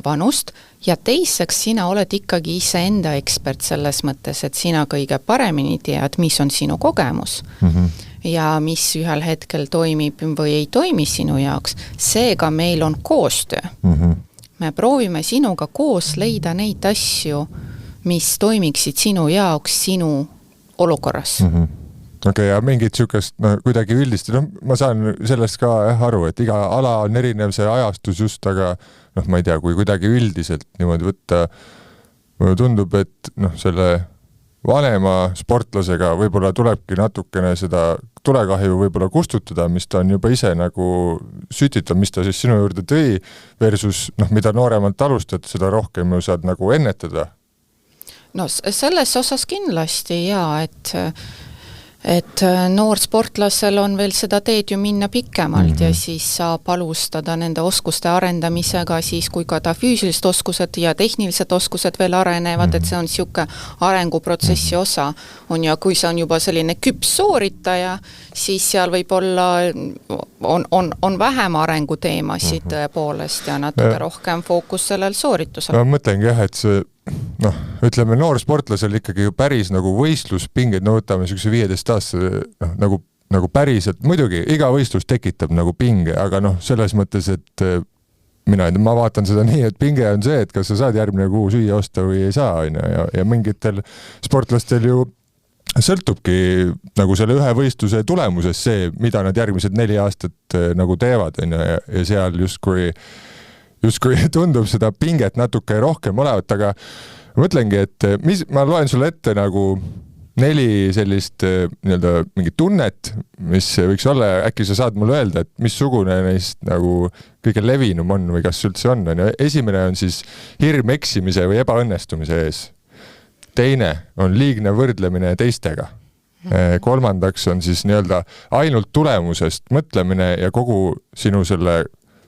vanust, ja teiseks sina oled ikkagi iseenda ekspert selles mõttes, et sina kõige paremini tead, mis on sinu kogemus ja mis ühel hetkel toimib või ei toimi sinu jaoks. Seega meil on koostöö. Me proovime sinuga koos leida neid asju, mis toimiksid sinu jaoks sinu olukorras. Okei, ja mingit sükest kuidagi üldist, ma saan sellest ka aru, et iga ala on erinev, see ajastus just, aga ma ei tea, kui kuidagi üldiselt niimoodi võtta, mulle tundub, et selle vanema sportlasega võib-olla tulebki natukene seda tulekahju võib-olla kustutada, mis ta on juba ise nagu sütitab, mis ta siis sinu juurde tõi versus, mida nooremalt alustad, seda rohkem ju saad nagu ennetada. No selles osas kindlasti et noor sportlasel on veel seda teed ju minna pikemalt ja siis saab alustada nende oskuste arendamisega siis, kui ka ta füüsilised oskused ja tehnilised oskused veel arenevad, et see on siuke arenguprotsessi osa. On ja kui see on juba selline küps sooritaja, siis seal võib olla on vähem arenguteemasid tõepoolest ja natuke rohkem fookus sellel sooritusel. Ma mõtlengi jah, et see ütleme, noor sportlasel ikkagi ju päris nagu võistluspinged, võtame niisuguse 15 aastase nagu päriselt, muidugi iga võistlus tekitab nagu pinge, aga selles mõttes, et ma vaatan seda nii, et pinge on see, et kas sa saad järgmine kuu süüa osta või ei saa, ja mingitel sportlastel ju sõltubki nagu selle ühe võistluse tulemuses see, mida nad järgmised 4 aastat nagu teevad, ja seal justkui tundub seda pinget natuke rohkem olevat, aga mõtlengi, et ma loen sulle ette nagu 4 sellist nii-öelda mingit tunnet, mis võiks olla, äkki sa saad mulle öelda, et missugune neist nagu kõige levinum on või kas üldse on. Esimene on siis hirm eksimise või ebaõnnestumise ees. Teine on liigne võrdlemine teistega. Kolmandaks on siis nii-öelda ainult tulemusest mõtlemine ja kogu sinu selle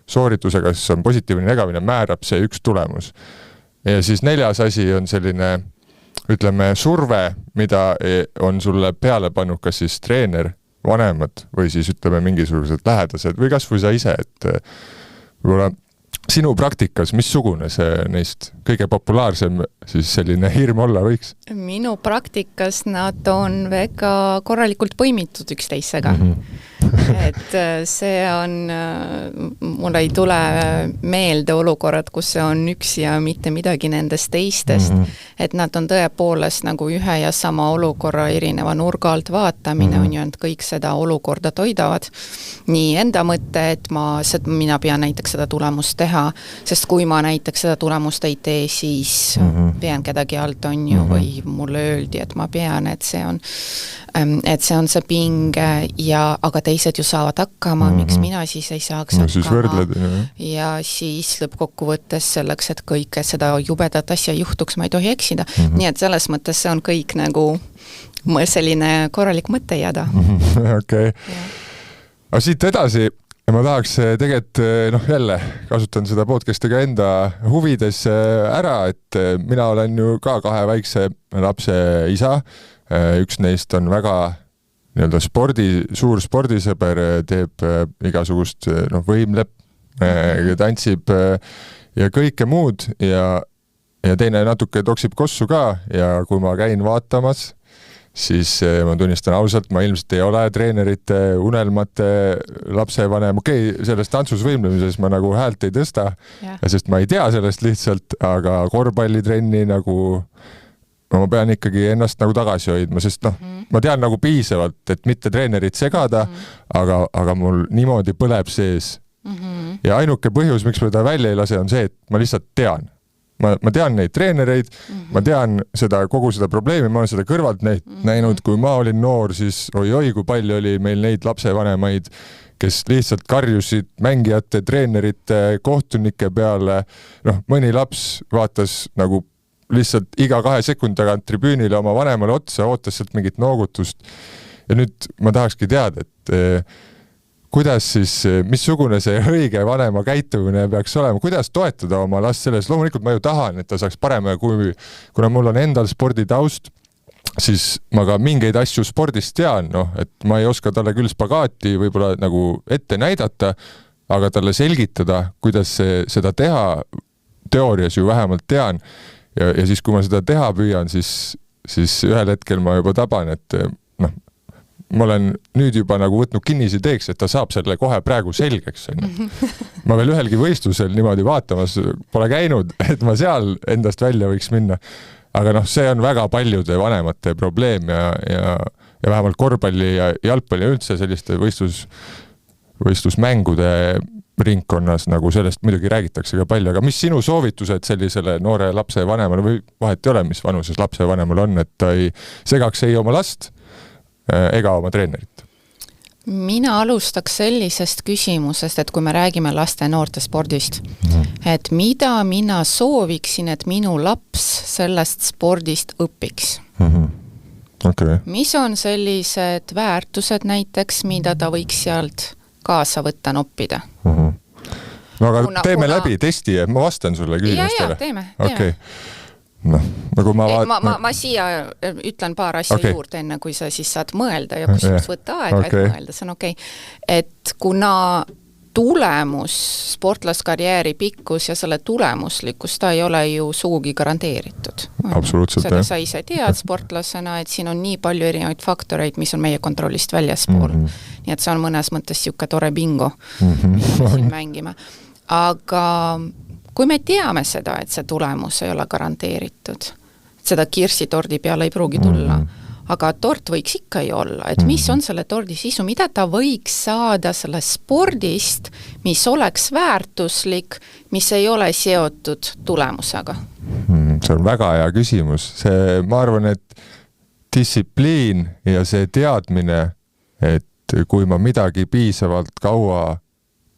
sooritusega, kas on positiivne, negatiivne, määrab see üks tulemus. Ja siis 4. asi on selline, ütleme, surve, mida on sulle peale pannud kas siis treener, vanemad või siis ütleme mingisugused lähedased või kas või sa ise, et võib-olla sinu praktikas, missugune see neist kõige populaarsem siis selline hirm olla võiks? Minu praktikas nad on väga korralikult põimitud üksteisega. Et see on, mul ei tule meelde olukorrad, kus see on üks ja mitte midagi nendest teistest, et nad on tõepoolest nagu ühe ja sama olukorra erineva nurga alt vaatamine on ju, et kõik seda olukorda toidavad. Nii enda mõtte, et mina pean näiteks seda tulemust teha, sest kui ma näiteks seda tulemust ei tee, siis pean kedagi alt on ju, või mulle öeldi, et ma pean, et see on see pinge aga teised ju saavad hakkama, miks mina siis ei saaks hakkama. Siis võrdled, ja siis lõppkokkuvõttes selleks, et kõike seda jubedat asja juhtuks, ma ei tohi eksida. Nii et selles mõttes see on kõik nagu selline korralik mõttejada. Okei. Aga siit edasi ma tahaks tegelikult, jälle kasutan seda podcasti ka enda huvides ära, et mina olen ju ka 2 väikse lapse isa. Üks neist on väga nii-öelda suur spordisõber teeb igasugust võimleb, tantsib ja kõike muud ja teine natuke toksib kossu ka ja kui ma käin vaatamas, siis ma tunnistan ausalt, ma ilmselt ei ole treenerite, unelmate, lapsevanem, selles tantsus võimlemises ma nagu häält ei tõsta, sest ma ei tea sellest lihtsalt, aga korvpallitrenni nagu ma pean ikkagi ennast nagu tagasi hoidma, sest ma tean nagu piisavalt, et mitte treenerit segada, aga mul niimoodi põleb sees. Ja ainuke põhjus, miks ma seda välja ei lase, on see, et ma lihtsalt tean. Ma tean neid treenereid, ma tean kogu seda probleemi, ma olen seda kõrvalt näinud, kui ma olin noor, siis oi, kui palju oli meil neid lapsevanemaid, kes lihtsalt karjusid mängijate, treenerite, kohtunike peale. Mõni laps vaatas nagu lihtsalt iga 2 sekundi tagant tribüünile oma vanemale otsa, ootas sealt mingit noogutust. Ja nüüd ma tahakski teada, et kuidas siis, missugune see õige vanema käitumine peaks olema, kuidas toetada oma last selles, loomulikult ma ju tahan, et ta saaks parema, kuna mul on endal sporditaust, siis ma ka mingeid asju spordist tean, et ma ei oska talle küll spagaati võib-olla nagu ette näidata, aga talle selgitada, kuidas seda teha, teoorias ju vähemalt tean, ja siis kui ma seda teha püüan, siis ühel hetkel ma juba taban, et ma olen nüüd juba nagu võtnud kinnisi teeks, et ta saab selle kohe praegu selgeks. Ma veel ühelgi võistlusel niimoodi vaatamas pole käinud, et ma seal endast välja võiks minna. Aga see on väga paljude vanemate probleem ja vähemalt korvpalli ja jalgpalli üldse selliste võistlusmängude ringkonnas, nagu sellest muidugi räägitakse ka palju, aga mis sinu soovitused sellisele noore lapse vanemale või vahet ei ole, mis vanuses lapse vanemal on, et ta ei segaks ei oma last ega oma treenerit? Mina alustaks sellisest küsimusest, et kui me räägime laste ja noorte spordist, et mida mina sooviksin, et minu laps sellest spordist õpiks. Okay. Mis on sellised väärtused näiteks, mida ta võiks sealt kaasa võtta noppida? No aga teeme läbi testi, ma vastan sulle küsimustele. Ja, teeme. Okay. Nagu ma siia ütlen paar asja juurde, enne kui sa siis saad mõelda ja kusjuures võtta aega, et mõelda, see on okei. Et kuna tulemus, sportlaskarjääri pikkus ja selle tulemuslikkus, ta ei ole ju suugi garanteeritud. Absoluutselt, seda sa ise tead sportlasena, et siin on nii palju erinevaid faktoreid, mis on meie kontrollist väljaspool. Nii et see on mõnes mõttes siuke tore bingo, mis me siin mängime. Aga kui me teame seda, et see tulemus ei ole garanteeritud, seda kirsitordi peale ei pruugi tulla, aga tort võiks ikka ju olla, et mis on selle tordi sisu, mida ta võiks saada selle spordist, mis oleks väärtuslik, mis ei ole seotud tulemusega? See on väga hea küsimus. Ma arvan, et distsipliin ja see teadmine, et kui ma midagi piisavalt kaua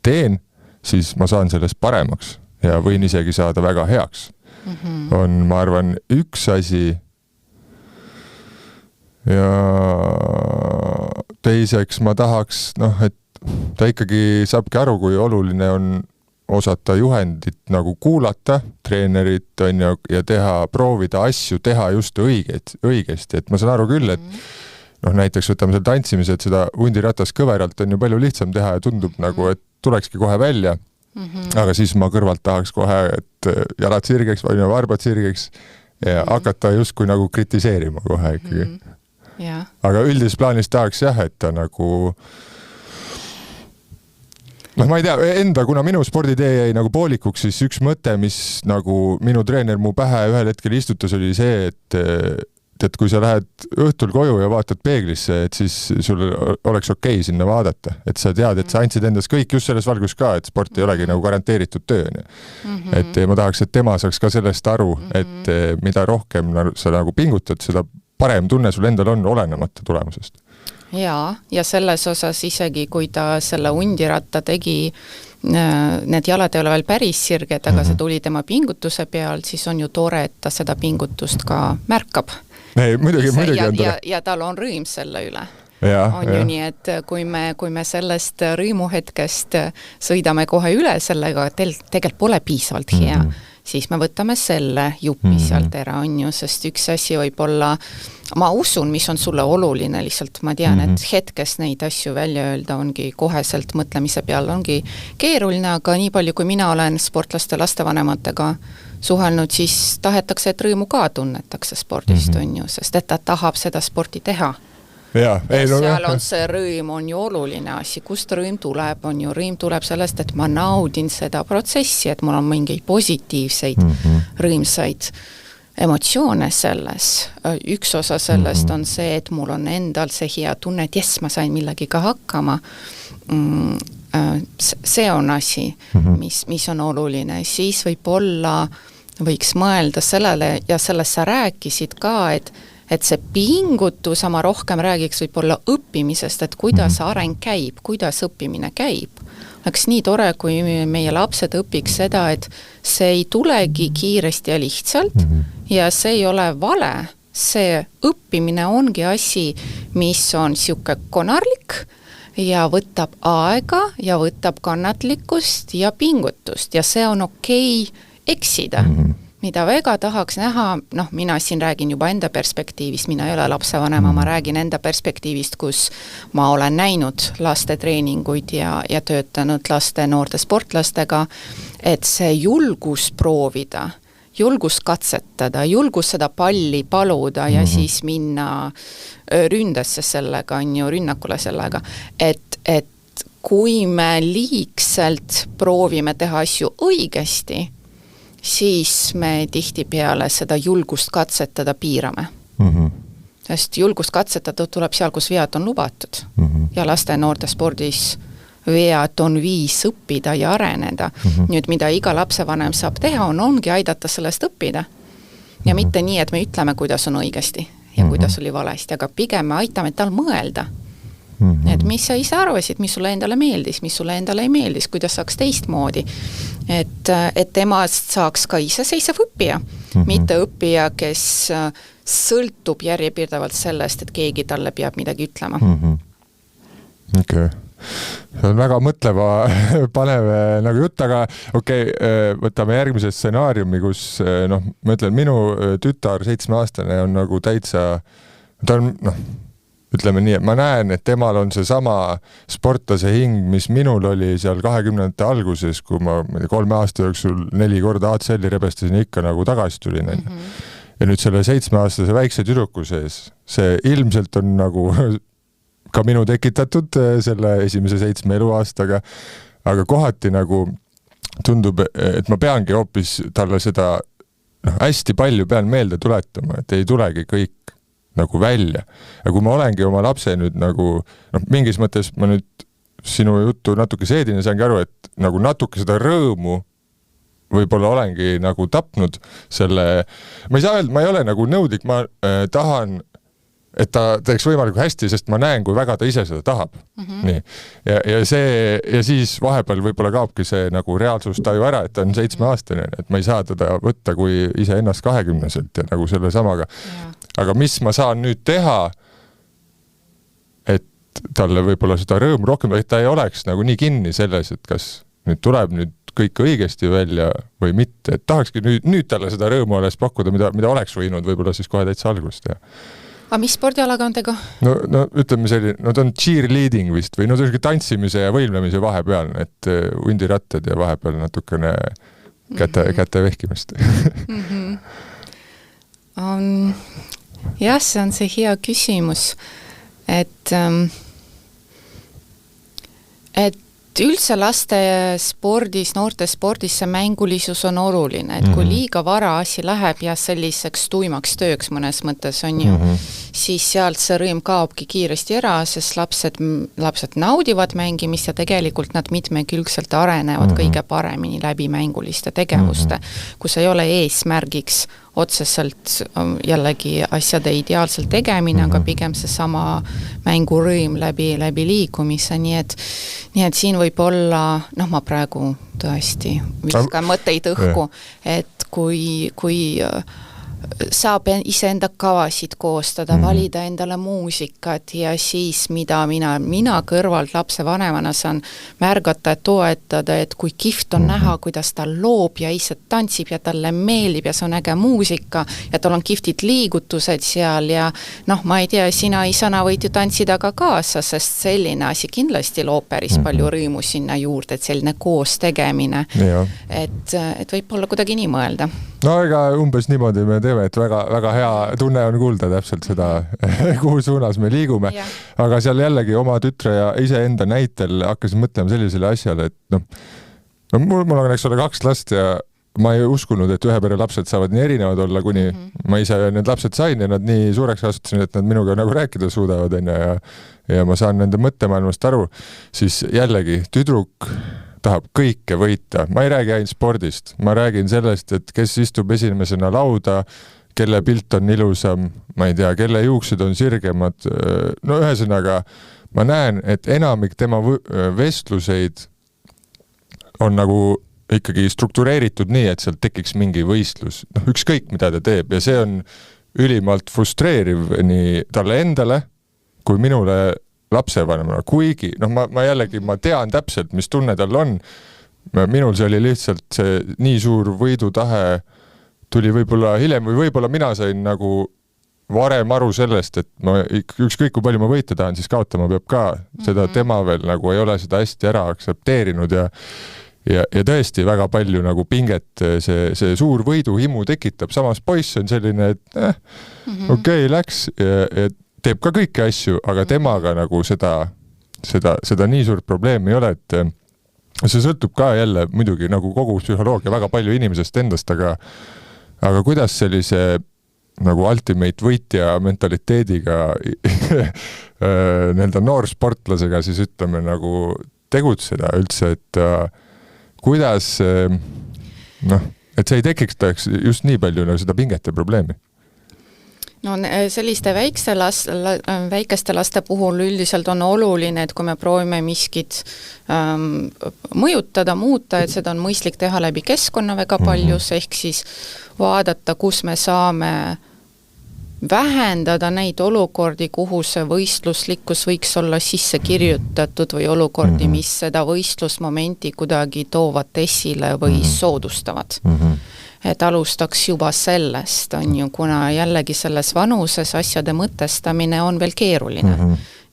teen, siis ma saan sellest paremaks. Ja võin isegi saada väga heaks. On, ma arvan, üks asi ja teiseks ma tahaks, et ta ikkagi saabki aru, kui oluline on osata juhendit nagu kuulata, treenerit on ja proovida asju teha just õigesti. Et ma saan aru küll, et näiteks võtame seal tantsimise, et seda hundiratast kõveralt on ju palju lihtsam teha ja tundub nagu, et tulekski kohe välja. Aga siis ma kõrvalt tahaks kohe, et jalad sirgeks või varbad sirgeks ja hakata justkui nagu kritiseerima kohe ikkagi. Aga üldises plaanis tahaks et ta nagu ma ei tea, kuna minu sporditee jäi nagu poolikuks, siis üks mõte, mis nagu minu treener mu pähe ühel hetkel istutas, oli see, et kui sa lähed õhtul koju ja vaatad peeglisse, et siis sul oleks okei sinna vaadata. Et sa tead, et sa andsid endas kõik just selles valgus ka, et sport ei olegi nagu garanteeritud töö. Et ma tahaks, et tema saaks ka sellest aru, et mida rohkem sa nagu pingutad, seda parem tunne sul endal on olenemata tulemusest. Ja selles osas isegi, kui ta selle hundiratta tegi, need jalad ei ole veel päris sirged, aga see tuli tema pingutuse peal, siis on ju tore, et ta seda pingutust ka märkab. Muidugi on tore. Ja tal on rõõm selle üle. On ju nii, et kui me sellest rõimuhetkest sõidame kohe üle sellega, tegelikult pole piisavalt hea, siis me võtame selle jupi sealt ära, on ju, sest üks asi võib olla, ma usun, mis on sulle oluline, lihtsalt ma tean, et hetkes neid asju välja öelda ongi koheselt mõtlemise peal, ongi keeruline, aga nii palju, kui mina olen sportlaste lastevanematega suhelnud, siis tahetakse, et rõõmu ka tunnetakse spordist, on ju, sest et ta tahab seda sporti teha. Ja, seal on see rõõm, on ju oluline asi, kust rõõm tuleb, on ju, rõõm tuleb sellest, et ma naudin seda protsessi, et mul on mingeid positiivseid, rõõmsaid emotsioone selles. Üks osa sellest on see, et mul on endal see hea tunne, et jes, ma sain millagiga hakkama. See on asi, mis on oluline. Siis võiks mõelda sellele ja sellest sa rääkisid ka, et see pingutus, ma rohkem räägiks võib-olla õppimisest, et kuidas areng käib, kuidas õppimine käib. Oleks nii tore, kui meie lapsed õpiks seda, et see ei tulegi kiiresti ja lihtsalt ja see ei ole vale. See õppimine ongi asi, mis on siuke konarlik ja võtab aega ja võtab kannatlikkust ja pingutust ja see on okei eksida. Mida väga tahaks näha, mina siin räägin juba enda perspektiivist, mina ei ole lapsevanema, ma räägin enda perspektiivist, kus ma olen näinud laste treeninguid ja töötanud laste noorte sportlastega, et see julgus proovida, julgus katsetada, julgus seda palli paluda ja siis minna ründesse sellega, on ju, rünnakule sellega, et kui me liigselt proovime teha asju õigesti, siis me tihtipeale seda julgust katsetada piirame. Sest julgust katsetada tuleb seal, kus vead on lubatud. Ja laste noorte spordis vead on viis õppida ja areneda. Nüüd, mida iga lapsevanem saab teha, ongi aidata sellest õppida. Ja mitte nii, et me ütleme, kuidas on õigesti ja kuidas oli valesti, aga pigem me aitame tal mõelda. Et mis sa ise arvasid, mis sulle endale meeldis, mis sulle endale ei meeldis, kuidas saaks teistmoodi. Et temast saaks ka iseseisev õppija, mitte õppija, kes sõltub järjepidevalt sellest, et keegi talle peab midagi ütlema. Okei. See on väga mõtleva panev nagu jutt, aga võtame järgmise stsenaariumi, kus ma ütlen, minu tütar 7-aastane on nagu täitsa, ta on ütleme nii, et ma näen, et temal on see sama sportlase hing, mis minul oli seal 20. alguses, kui ma 3 aasta jooksul 4 korda ACL-i rebestasin ikka nagu tagasi tulin. Ja nüüd selle 7-aastase väikse tüdruku sees, see ilmselt on nagu ka minu tekitatud selle esimese 7 eluaastaga, aga kohati nagu tundub, et ma peangi hoopis talle seda hästi palju pean meelde tuletama, et ei tulegi kõik nagu välja. Ja kui ma olengi oma lapse nüüd nagu, mingis mõttes ma nüüd sinu juttu natuke seedin ja saangi aru, et nagu natuke seda rõõmu võib-olla olengi nagu tapnud selle, ma ei saa öelda, ma ei ole nagu nõudlik, ma tahan, et ta teeks võimalikult hästi, sest ma näen, kui väga ta ise seda tahab. Nii. Ja siis vahepeal võib-olla kaobki see nagu reaalsustaju ära, et ta on 7-aastane, et ma ei saa teda võtta kui ise ennast 20-selt ja nagu selle samaga. Aga mis ma saan nüüd teha, et talle võib-olla seda rõõmu rohkem, et ta ei oleks nagu nii kinni selles, et kas nüüd tuleb nüüd kõik õigesti välja või mitte, et tahakski nüüd talle seda rõõmu alles pakkuda, mida oleks võinud võib-olla siis kohe täitsa algust. Aga mis spordialaga on tegu? No ütleme selline, ta on cheerleading vist või tantsimise ja võimlemise vahepeal, et hundirattad ja vahepeal natukene käte vehkimist. Jah, see on see hea küsimus, et üldse laste spordis, noorte spordis see mängulisus on oluline, et kui liiga vara asi läheb ja selliseks tuimaks tööks mõnes mõttes on ju, siis sealt see rõõm kaobki kiiresti ära, sest lapsed naudivad mängimist ja tegelikult nad mitmekülgselt arenevad kõige paremini läbi mänguliste tegevuste, kus ei ole eesmärgiks otseselt jällegi asjade ideaalselt tegemine, aga pigem see sama mängurõõm läbi liikumise, nii et siin võib olla, ma praegu tõesti viskan mõtteid õhku, et kui saab iseenda kavasid koostada, valida endale muusikat ja siis mida mina kõrvalt lapse vanemana saan märgata, et toetada, et kui kihvt on näha, kuidas ta loob ja ise tantsib ja talle meeldib ja see on äge muusika ja tal on kihvtid liigutused seal ja ma ei tea, sina isana võid ju tantsida ka kaasa, sest selline asi kindlasti loob päris palju rõõmu sinna juurde, et selline koos tegemine. Et võib olla kuidagi nii mõelda. No ega umbes niimoodi me teeme, et väga, väga hea tunne on kuulda täpselt seda, kuhu suunas me liigume. Aga seal jällegi oma tütre ja iseenda näitel hakkasin mõtlema sellisele asjale, et mul on eks ole 2 last ja ma ei uskunud, et ühe pere lapsed saavad nii erinevad olla, kuni ma ise need lapsed sain ja nad nii suureks kasutasin, et nad minuga nagu rääkida suudavad ja ma saan nende mõttemaailmast aru, siis jällegi tüdruk tahab kõike võita. Ma ei räägi ainult spordist. Ma räägin sellest, et kes istub esimesena lauda, kelle pilt on ilusam, ma ei tea, kelle juuksed on sirgemad. No ühesõnaga, ma näen, et enamik tema vestluseid on nagu ikkagi struktureeritud nii, et sealt tekiks mingi võistlus. Ükskõik, mida ta teeb ja see on ülimalt frustreeriv nii talle endale kui minule lapsevanemana, kuigi, ma jällegi, ma tean täpselt, mis tunne tal on. Minul see oli lihtsalt see nii suur võidutahe tuli võib-olla hiljem või võib-olla mina sain nagu varem aru sellest, et ma ükskõik kui palju ma võita tahan, siis kaotama peab ka. Seda tema veel nagu ei ole seda hästi ära aksepteerinud ja tõesti väga palju nagu pinget see suur võiduhimu tekitab. Samas poiss on selline, et okei, läks ja teeb ka kõiki asju, aga temaga nagu seda nii suurt probleemi ei ole, et see sõltub ka jälle muidugi nagu kogu psühholoogia väga palju inimesest endast, aga kuidas sellise nagu ultimate võitja mentaliteediga nii-öelda noorsportlasega siis ütleme nagu tegutseda üldse, et kuidas et see ei tekiks just nii palju nagu seda pingete probleemi. No selliste väikeste laste puhul üldiselt on oluline, et kui me proovime miskit mõjutada, muuta, et seda on mõistlik teha läbi keskkonna väga paljus, ehk siis vaadata, kus me saame vähendada neid olukordi, kuhu see võistluslikkus võiks olla sisse kirjutatud või olukordi, mis seda võistlusmomenti kuidagi toovad esile või soodustavad. Et alustaks juba sellest, on ju, kuna jällegi selles vanuses asjade mõtestamine on veel keeruline.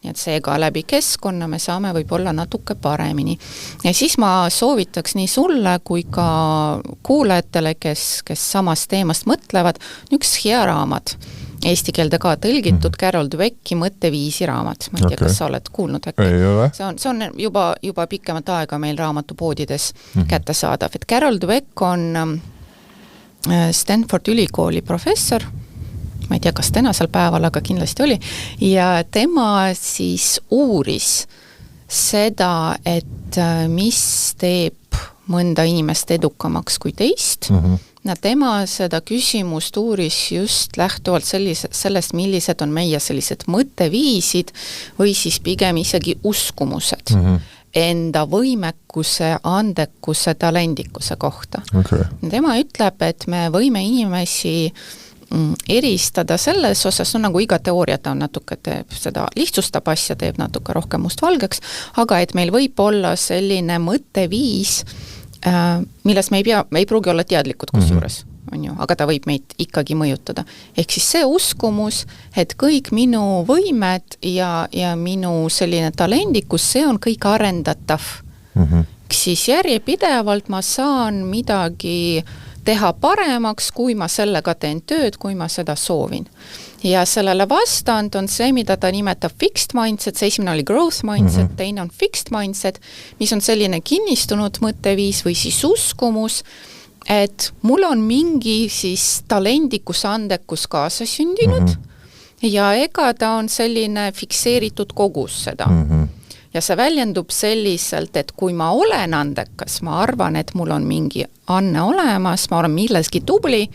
Nii et seega läbi keskkonna me saame võib-olla natuke paremini. Ja siis ma soovitaks nii sulle kui ka kuulajatele, kes samast teemast mõtlevad, üks hea raamat. Eesti keelde ka tõlgitud Carol Dwecki mõtteviisi raamat. Ma ei tea, kas sa oled kuulnud äkki? Ei ole. See on juba pikemat aega meil raamatupoodides kätte saadav. Et Carol Dweck on Stanford ülikooli professor, ma ei tea, kas tänasel päeval, aga kindlasti oli, ja tema siis uuris seda, et mis teeb mõnda inimest edukamaks kui teist. Tema seda küsimust uuris just lähtuvalt sellest, millised on meie sellised mõtteviisid või siis pigem isegi uskumused. Enda võimekuse, andekuse, talendikuse kohta. Tema ütleb, et me võime inimesi eristada selles osas, nagu iga teooria ta on natuke teeb seda, lihtsustab asja, teeb natuke rohkem mustvalgeks, aga et meil võib olla selline mõtteviis, milles me ei pruugi olla teadlikud kusjuures. On ju, aga ta võib meid ikkagi mõjutada. Ehk siis see uskumus, et kõik minu võimed ja minu selline talendikus, see on kõik arendatav. Siis järjepidevalt ma saan midagi teha paremaks, kui ma sellega teen tööd, kui ma seda soovin. Ja sellele vastand on see, mida ta nimetab fixed mindset, see esimene oli growth mindset, teine on fixed mindset, mis on selline kinnistunud mõtteviis või siis uskumus, et mul on mingi siis talendikus, andekus kaasa sündinud ja ega ta on selline fikseeritud kogus seda. Ja see väljendub selliselt, et kui ma olen andekas, ma arvan, et mul on mingi anne olemas, ma olen milleski tubli,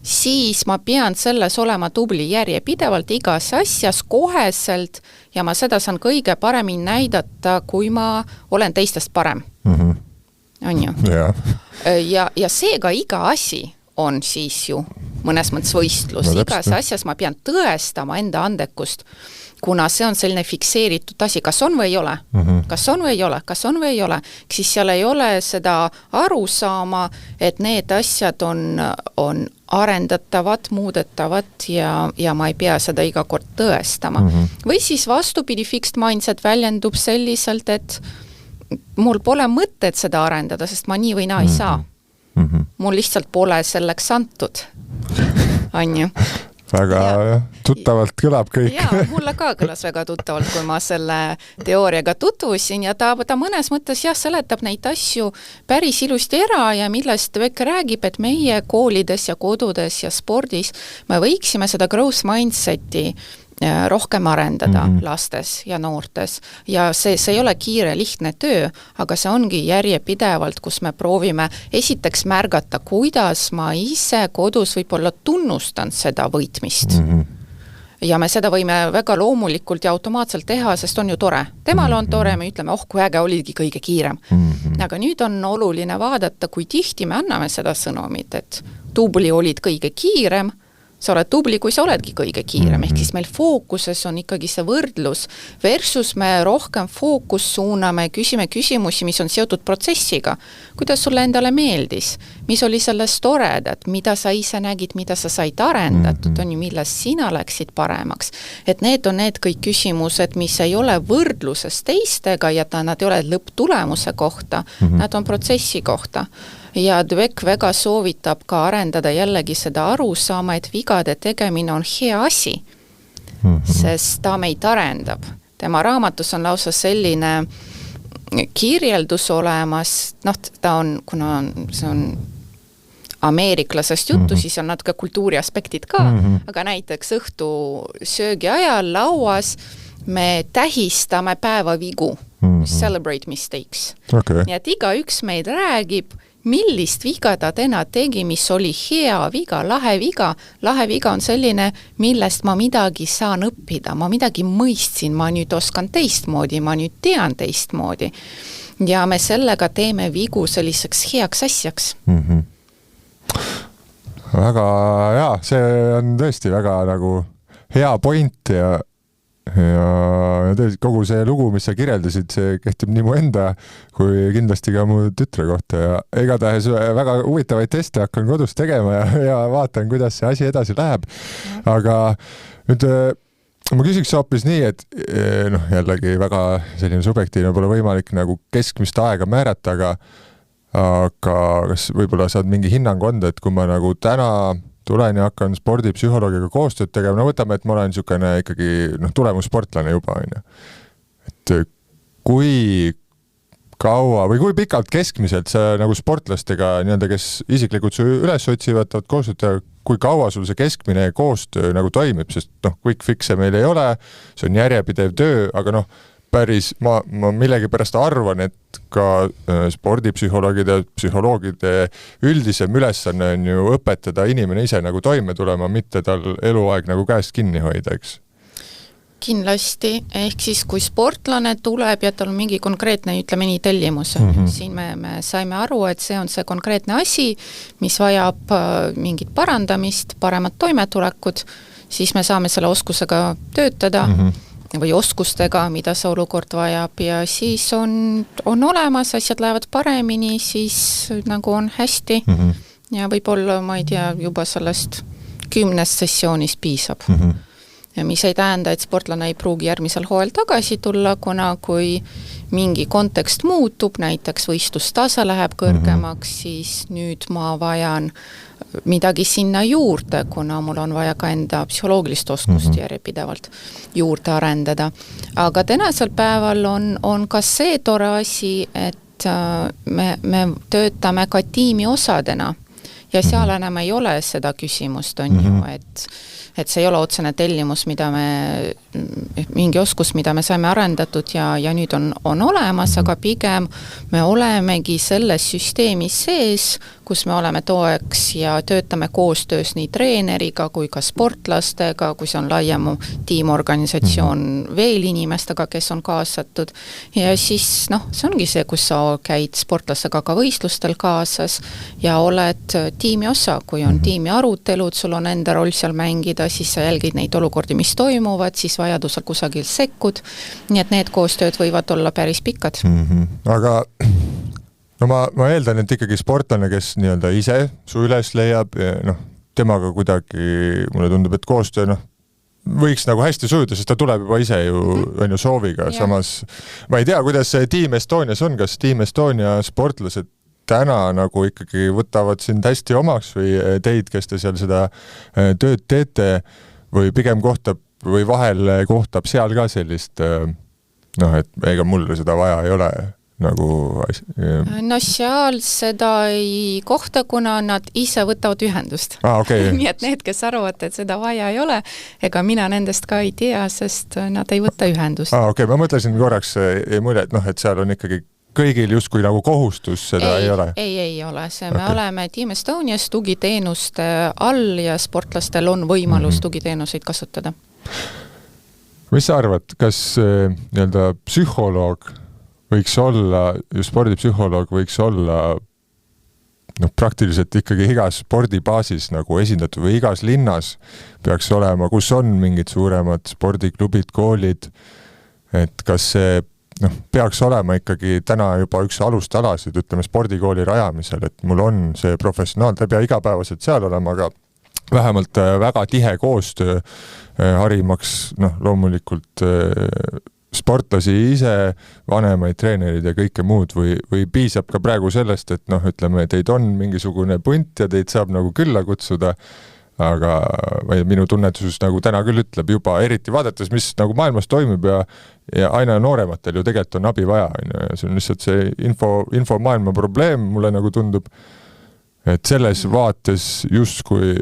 siis ma pean selles olema tubli järjepidevalt igas asjas koheselt ja ma seda saan kõige paremini näidata, kui ma olen teistest parem. On ju? Ja seega iga asi on siis ju mõnes mõttes võistlus, igas asjas ma pean tõestama enda andekust, kuna see on selline fikseeritud asi, kas on või ei ole, kas on või ei ole, kas on või ei ole, siis seal ei ole seda arusaama, et need asjad on arendatavad, muudetavad ja ma ei pea seda iga kord tõestama. Või siis vastupidi, fixed mindset väljendub selliselt, et mul pole mõtet seda arendada, sest ma nii või naa ei saa. Mul lihtsalt pole selleks antud. On ju? Väga tuttavalt kõlab kõik. Jaa, mulle ka kõlas väga tuttavalt, kui ma selle teooriaga tutvusin ja ta mõnes mõttes seletab neid asju päris ilusti ära ja millest Dweck räägib, et meie koolides ja kodudes ja spordis me võiksime seda growth mindseti rohkem arendada lastes ja noortes ja see ei ole kiire, lihtne töö, aga see ongi järjepidevalt, kus me proovime esiteks märgata, kuidas ma ise kodus võib-olla tunnustan seda võitmist. Ja me seda võime väga loomulikult ja automaatselt teha, sest on ju tore. Temal on tore, me ütleme, kui äge olidki kõige kiirem. Aga nüüd on oluline vaadata, kui tihti me anname seda sõnomit, et tubli olid kõige kiirem, sa oled tubli, kui sa oledki kõige kiirem, ehk siis meil fookuses on ikkagi see võrdlus versus me rohkem fookus suuname, küsime küsimusi, mis on seotud protsessiga. Kuidas sulle endale meeldis? Mis oli sellest toredat? Mida sa ise nägid, mida sa said arendatud? On ju, milles sina läksid paremaks? Et need on need kõik küsimused, mis ei ole võrdluses teistega ja nad ei ole lõpptulemuse kohta, nad on protsessi kohta. Ja Dweck väga soovitab ka arendada jällegi seda arusaama, et vigade tegemine on hea asi, sest ta meid arendab. Tema raamatus on lausa selline kirjeldus olemas, ta on, kuna see on ameeriklasest juttu, siis on natuke kultuuri aspektid ka, aga näiteks õhtu söögi ajal lauas me tähistame päevavigu, celebrate mistakes. Nii et igaüks meid räägib, millist viga ta täna tegi, mis oli hea viga, lahe viga. Lahe viga on selline, millest ma midagi saan õppida, ma midagi mõistsin, ma nüüd oskan teistmoodi, ma nüüd tean teistmoodi. Ja me sellega teeme vigu selliseks heaks asjaks. Väga see on tõesti väga nagu hea point ja kogu see lugu, mis sa kirjeldasid, see kehtib nii mu enda kui kindlasti ka mu tütre kohta ja igatahes väga huvitavaid teste hakkan kodus tegema ja vaatan, kuidas see asi edasi läheb. Aga nüüd ma küsiks hoopis nii, et jällegi väga selline subjektiivne pole võimalik nagu keskmist aega määrata, aga kas võib-olla saad mingi hinnangu anda, et kui ma nagu täna tulen ja hakkan spordipsühholoogiga koostööd tegema, võtame, et ma olen niisugune ikkagi tulemussportlane juba, on ju. Et kui kaua või kui pikalt keskmiselt sa nagu sportlastega nii-öelda, kes isiklikult su üles otsivad, koostööd ja kui kaua sul see keskmine koostöö nagu toimib, sest quick fix'e meil ei ole, see on järjepidev töö, aga päris, ma millegipärast arvan, et ka spordipsühholoogide ja psühholoogide üldisem ülesanne on ju õpetada inimene ise nagu toime tulema, mitte tal eluaeg nagu käest kinni hoida, eks? Kindlasti, ehk siis kui sportlane tuleb ja tal on mingi konkreetne, ütleme nii, tellimus, siin me saime aru, et see on see konkreetne asi, mis vajab mingit parandamist, paremat toimetulekut, siis me saame selle oskusega töötada või oskustega, mida see olukord vajab ja siis on olemas, asjad lähevad paremini, siis nagu on hästi ja võib-olla, ma ei tea, juba sellest 10 sessioonist piisab. Ja mis ei tähenda, et sportlane ei pruugi järgmisel hooajal tagasi tulla, kuna kui mingi kontekst muutub, näiteks võistlustase läheb kõrgemaks, siis nüüd ma vajan midagi sinna juurde, kuna mul on vaja ka enda psühholoogilist oskust järjepidevalt juurde arendada. Aga tänasel päeval on ka see tore asi, et me töötame ka tiimi osadena ja seal enam ei ole seda küsimust, on ju, et see ei ole otsene tellimus, mingi oskus, mida me saime arendatud ja nüüd on olemas, aga pigem me olemegi selles süsteemis sees, kus me oleme toeks ja töötame koostöös nii treeneriga kui ka sportlastega, kui see on laiem tiimorganisatsioon veel inimestega, kes on kaasatud. Ja siis see ongi see, kus sa käid sportlastega ka võistlustel kaasas ja oled tiimi osa, kui on tiimi arutelud, sul on enda roll seal mängida, siis sa jälgid neid olukordi, mis toimuvad, siis vajadusel kusagil sekkud, nii et need koostööd võivad olla päris pikad. Aga no ma eeldan, et ikkagi sportlane, kes nii-öelda ise su üles leiab, temaga kuidagi, mulle tundub, et koostöö võiks nagu hästi sujuda, sest ta tuleb juba ise ju on ju sooviga. Samas ma ei tea, kuidas see Team Estonias on, kas Team Estonia sportlased täna nagu ikkagi võtavad sind hästi omaks või teid, kes te seal seda tööd teete või pigem kohtab või vahel kohtab seal ka sellist et ega mul seda vaja ei ole nagu No seal seda ei kohta, kuna nad ise võtavad ühendust. Okay. Nii et need, kes arvavad, et seda vaja ei ole, ega mina nendest ka ei tea, sest nad ei võta ühendust. Okay. Ma mõtlesin korraks mulje, et seal on ikkagi kõigil justkui nagu kohustus, seda ei ole? Ei ole. Me oleme Team Estonias tugiteenuste all ja sportlastel on võimalus tugiteenuseid kasutada. Mis sa arvad, kas nii-öelda psühholoog võiks olla, spordipsühholoog võiks olla praktiliselt ikkagi igas spordibaasis nagu esindatud või igas linnas peaks olema, kus on mingid suuremad spordiklubid, koolid, et kas see peaks olema ikkagi täna juba üks alustalasid, ütleme spordikooli rajamisel, et mul on see professionaal, ta ei pea igapäevaselt seal olema, aga vähemalt väga tihe koostöö harimaks loomulikult sportlasi ise, vanemaid treenerid ja kõike muud või piisab ka praegu sellest, et ütleme, teid on mingisugune punt ja teid saab nagu külla kutsuda, aga minu tunnetus nagu täna küll ütleb juba, eriti vaadates, mis nagu maailmas toimub ja aina noorematel ju tegelikult on abi vaja, ja see on lihtsalt see info maailma probleem, mulle nagu tundub, et selles vaates justkui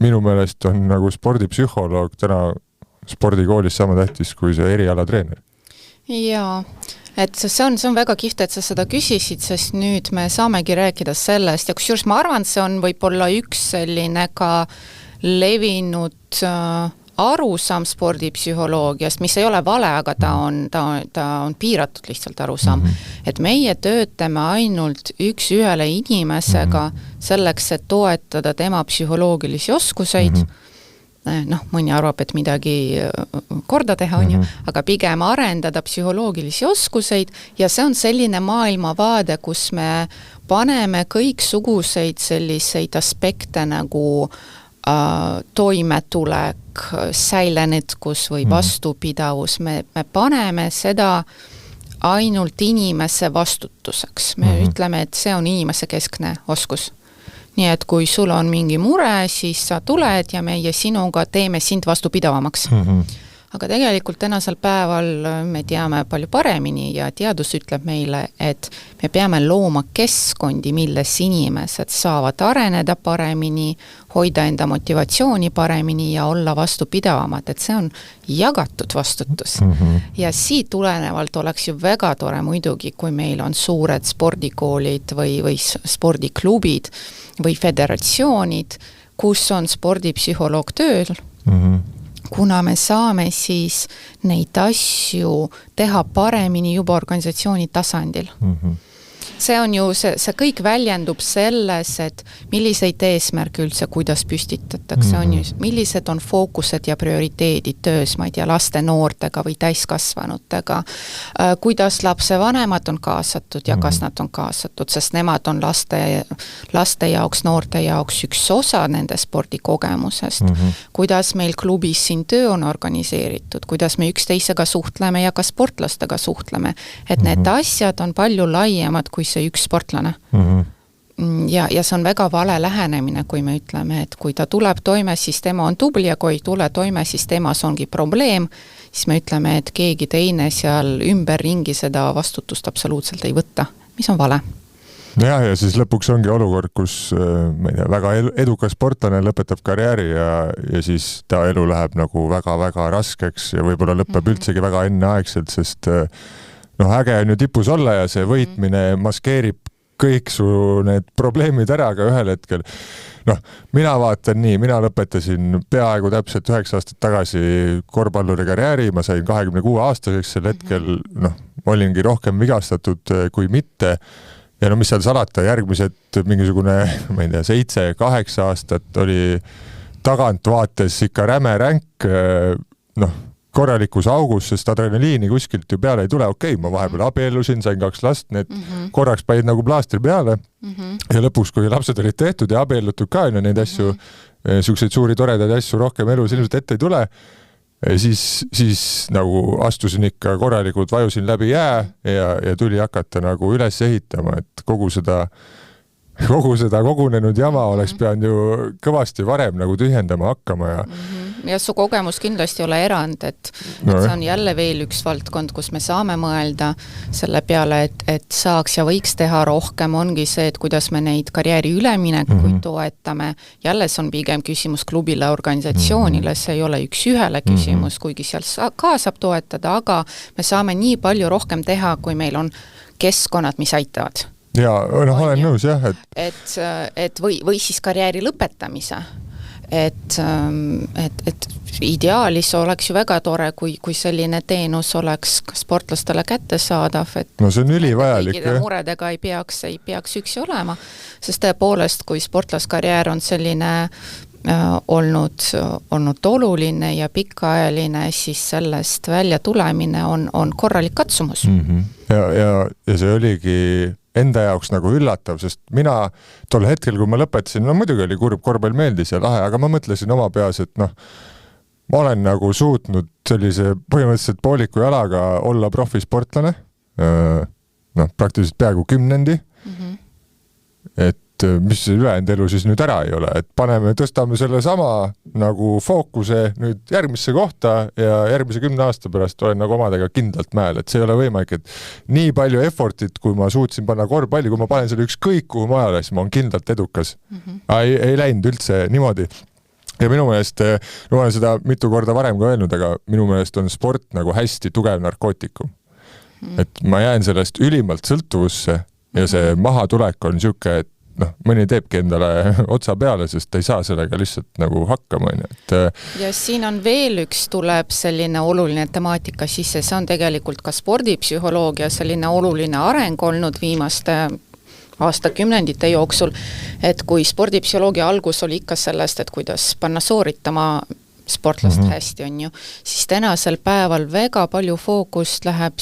minu meelest on nagu spordipsühholoog täna spordikoolis sama tähtis kui see erialatreener. Jaa, et see on väga kihvt, et sa seda küsisid, sest nüüd me saamegi rääkida sellest ja kusjuures ma arvan, see on võib-olla üks selline ka levinud arusaam spordipsühholoogiast, mis ei ole vale, aga ta on piiratud lihtsalt arusaam. Et meie töötame ainult üks ühele inimesega selleks, et toetada tema psühholoogilisi oskuseid. Mõni arvab, et midagi korda teha on ju, aga pigem arendada psühholoogilisi oskuseid ja see on selline maailmavaade, kus me paneme kõiksuguseid selliseid aspekte nagu toimetulek, säilenetkus või vastupidavus, me paneme seda ainult inimese vastutuseks. Me ütleme, et see on inimese keskne oskus. Nii et kui sul on mingi mure, siis sa tuled ja meie sinuga teeme sind vastupidavamaks. Aga tegelikult tänasel päeval me teame palju paremini ja teadus ütleb meile, et me peame looma keskkondi, milles inimesed saavad areneda paremini, hoida enda motivatsiooni paremini ja olla vastupidavamad, et see on jagatud vastutus. Ja siit tulenevalt oleks ju väga tore muidugi, kui meil on suured spordikoolid või spordiklubid või föderatsioonid, kus on spordipsühholoog tööl, kuna me saame siis neid asju teha paremini juba organisatsiooni tasandil. See on ju, see kõik väljendub selles, et milliseid eesmärke üldse, kuidas püstitatakse, on ju, millised on fookused ja prioriteedid töös, ma ei tea, laste, noortega või täiskasvanutega, kuidas lapse vanemad on kaasatud ja kas nad on kaasatud, sest nemad on laste jaoks, noorte jaoks üks osa nende spordikogemusest, kuidas meil klubis siin töö on organiseeritud, kuidas me üksteisega suhtleme ja ka sportlastega suhtleme, et need asjad on palju laiemad kui see üks sportlane. Ja see on väga vale lähenemine, kui me ütleme, et kui ta tuleb toime, siis tema on tubli ja kui ei tule toime, siis temas ongi probleem, siis me ütleme, et keegi teine seal ümberringi seda vastutust absoluutselt ei võtta, mis on vale. Ja siis lõpuks ongi olukord, kus ma ei tea, väga edukas sportlane lõpetab karjääri ja siis ta elu läheb nagu väga-väga raskeks ja võib-olla lõpeb üldsegi väga enneaegselt, sest äge on ju tipus olla ja see võitmine maskeerib kõik su need probleemid ära, aga ühel hetkel mina vaatan nii, mina lõpetasin peaaegu täpselt 9 aastat tagasi korvpalluri karjääri, ma sain 26 aastaseks, sel hetkel olingi rohkem vigastatud kui mitte ja mis seal salata, järgmised mingisugune, ma ei tea, 7-8 aastat oli tagantvaates ikka räme ränk, korralikus augus, sest adrenaliini kuskilt ju peale ei tule, ma vahepeal abiellusin, sain 2 last, need korraks panid nagu plaastri peale ja lõpuks, kui lapsed olid tehtud ja abiellutud ka, neid asju, siukseid suuri toredaid asju rohkem elus ilmselt ette ei tule, siis nagu astusin ikka korralikult, vajusin läbi jää ja tuli hakata nagu üles ehitama, et kogu seda kogunenud jama oleks pidanud ju kõvasti varem nagu tühjendama hakkama ja su kogemus kindlasti ei ole erand, et see on jälle veel üks valdkond, kus me saame mõelda selle peale, et saaks ja võiks teha rohkem, ongi see, et kuidas me neid karjääri üleminekuid toetame. Jälle see on pigem küsimus klubile, organisatsioonile, see ei ole üks ühele küsimus, kuigi seal ka saab toetada, aga me saame nii palju rohkem teha, kui meil on keskkonnad, mis aitavad. Ja olen nõus, jah. Et või siis karjääri lõpetamise. Et ideaalis oleks ju väga tore, kui selline teenus oleks sportlastele kättesaadav, et see on ülivajalik. Muredega ei peaks üksi olema, sest tõepoolest, kui sportlaskarjäär on selline olnud oluline ja pikaajaline, siis sellest välja tulemine on korralik katsumus. Ja see oligi enda jaoks nagu üllatav, sest mina tol hetkel, kui ma lõpetasin, muidugi oli kurb, korvpall meeldis ja lahe, aga ma mõtlesin oma peas, et ma olen nagu suutnud sellise põhimõtteliselt pooliku jalaga olla profisportlane, praktiliselt peaaegu 10. Et mis ülejäänud elu siis nüüd ära ei ole, et tõstame selle sama nagu fookuse nüüd järgmisse kohta ja järgmise 10 aasta pärast olen nagu omadega kindlalt mäel, et see ei ole võimalik, et nii palju effortit, kui ma suutsin panna korvpalli, kui ma panen selle ükskõik kuhu majale, siis ma olen kindlalt edukas. Ei läinud üldse niimoodi. Ja minu meelest, ma olen seda mitu korda varem ka öelnud, aga minu meelest on sport nagu hästi tugev narkootikum. Et ma jään sellest ülimalt sõltuvusse ja see mahatulek on siuke, et mõni teebki endale otsa peale, sest ta ei saa sellega lihtsalt nagu hakkama. Ja siin on veel üks tuleb selline oluline temaatika sisse, see on tegelikult ka spordipsühholoogia selline oluline areng olnud viimaste aastakümnendite jooksul, et kui spordipsühholoogia algus oli ikka sellest, et kuidas panna sooritama sportlast hästi on ju, siis tänasel päeval väga palju fookust läheb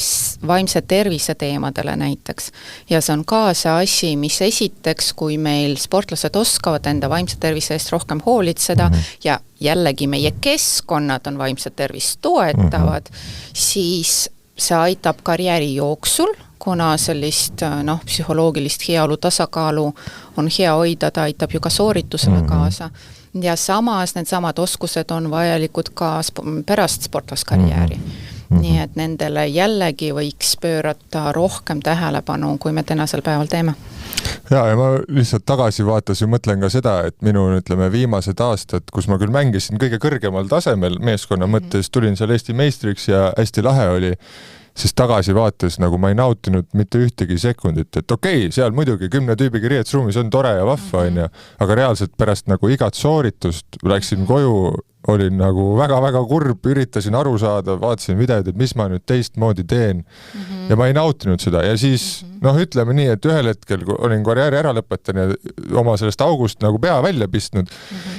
vaimse tervise teemadele näiteks. Ja see on ka see asi, mis esiteks, kui meil sportlased oskavad enda vaimse tervise eest rohkem hoolitseda ja jällegi meie keskkonnad on vaimse tervist toetavad, siis see aitab karjääri jooksul, kuna sellist psühholoogilist heaolu tasakaalu on hea hoida, ta aitab ju ka sooritusele kaasa. Ja samas needsamad oskused on vajalikud ka pärast sportlaskarjääri. Nii et nendele jällegi võiks pöörata rohkem tähelepanu, kui me tänasel päeval teeme. Ja ma lihtsalt tagasi vaatas ja mõtlen ka seda, et minu viimased aastad, kus ma küll mängisin kõige kõrgemal tasemel meeskonna mõttes, tulin seal Eesti meistriks ja hästi lahe oli, siis tagasi vaates nagu ma ei nautinud mitte ühtegi sekundit, et seal muidugi 10 tüübiga riietusruumis on tore ja vahva, aga reaalselt pärast nagu igat sooritust läksin koju, olin nagu väga-väga kurb, üritasin aru saada, vaatasin videod, et mis ma nüüd teistmoodi teen ja ma ei nautinud seda ja siis ütleme nii, et ühel hetkel olin karjääri ära lõpetan ja oma sellest august nagu pea välja pistnud,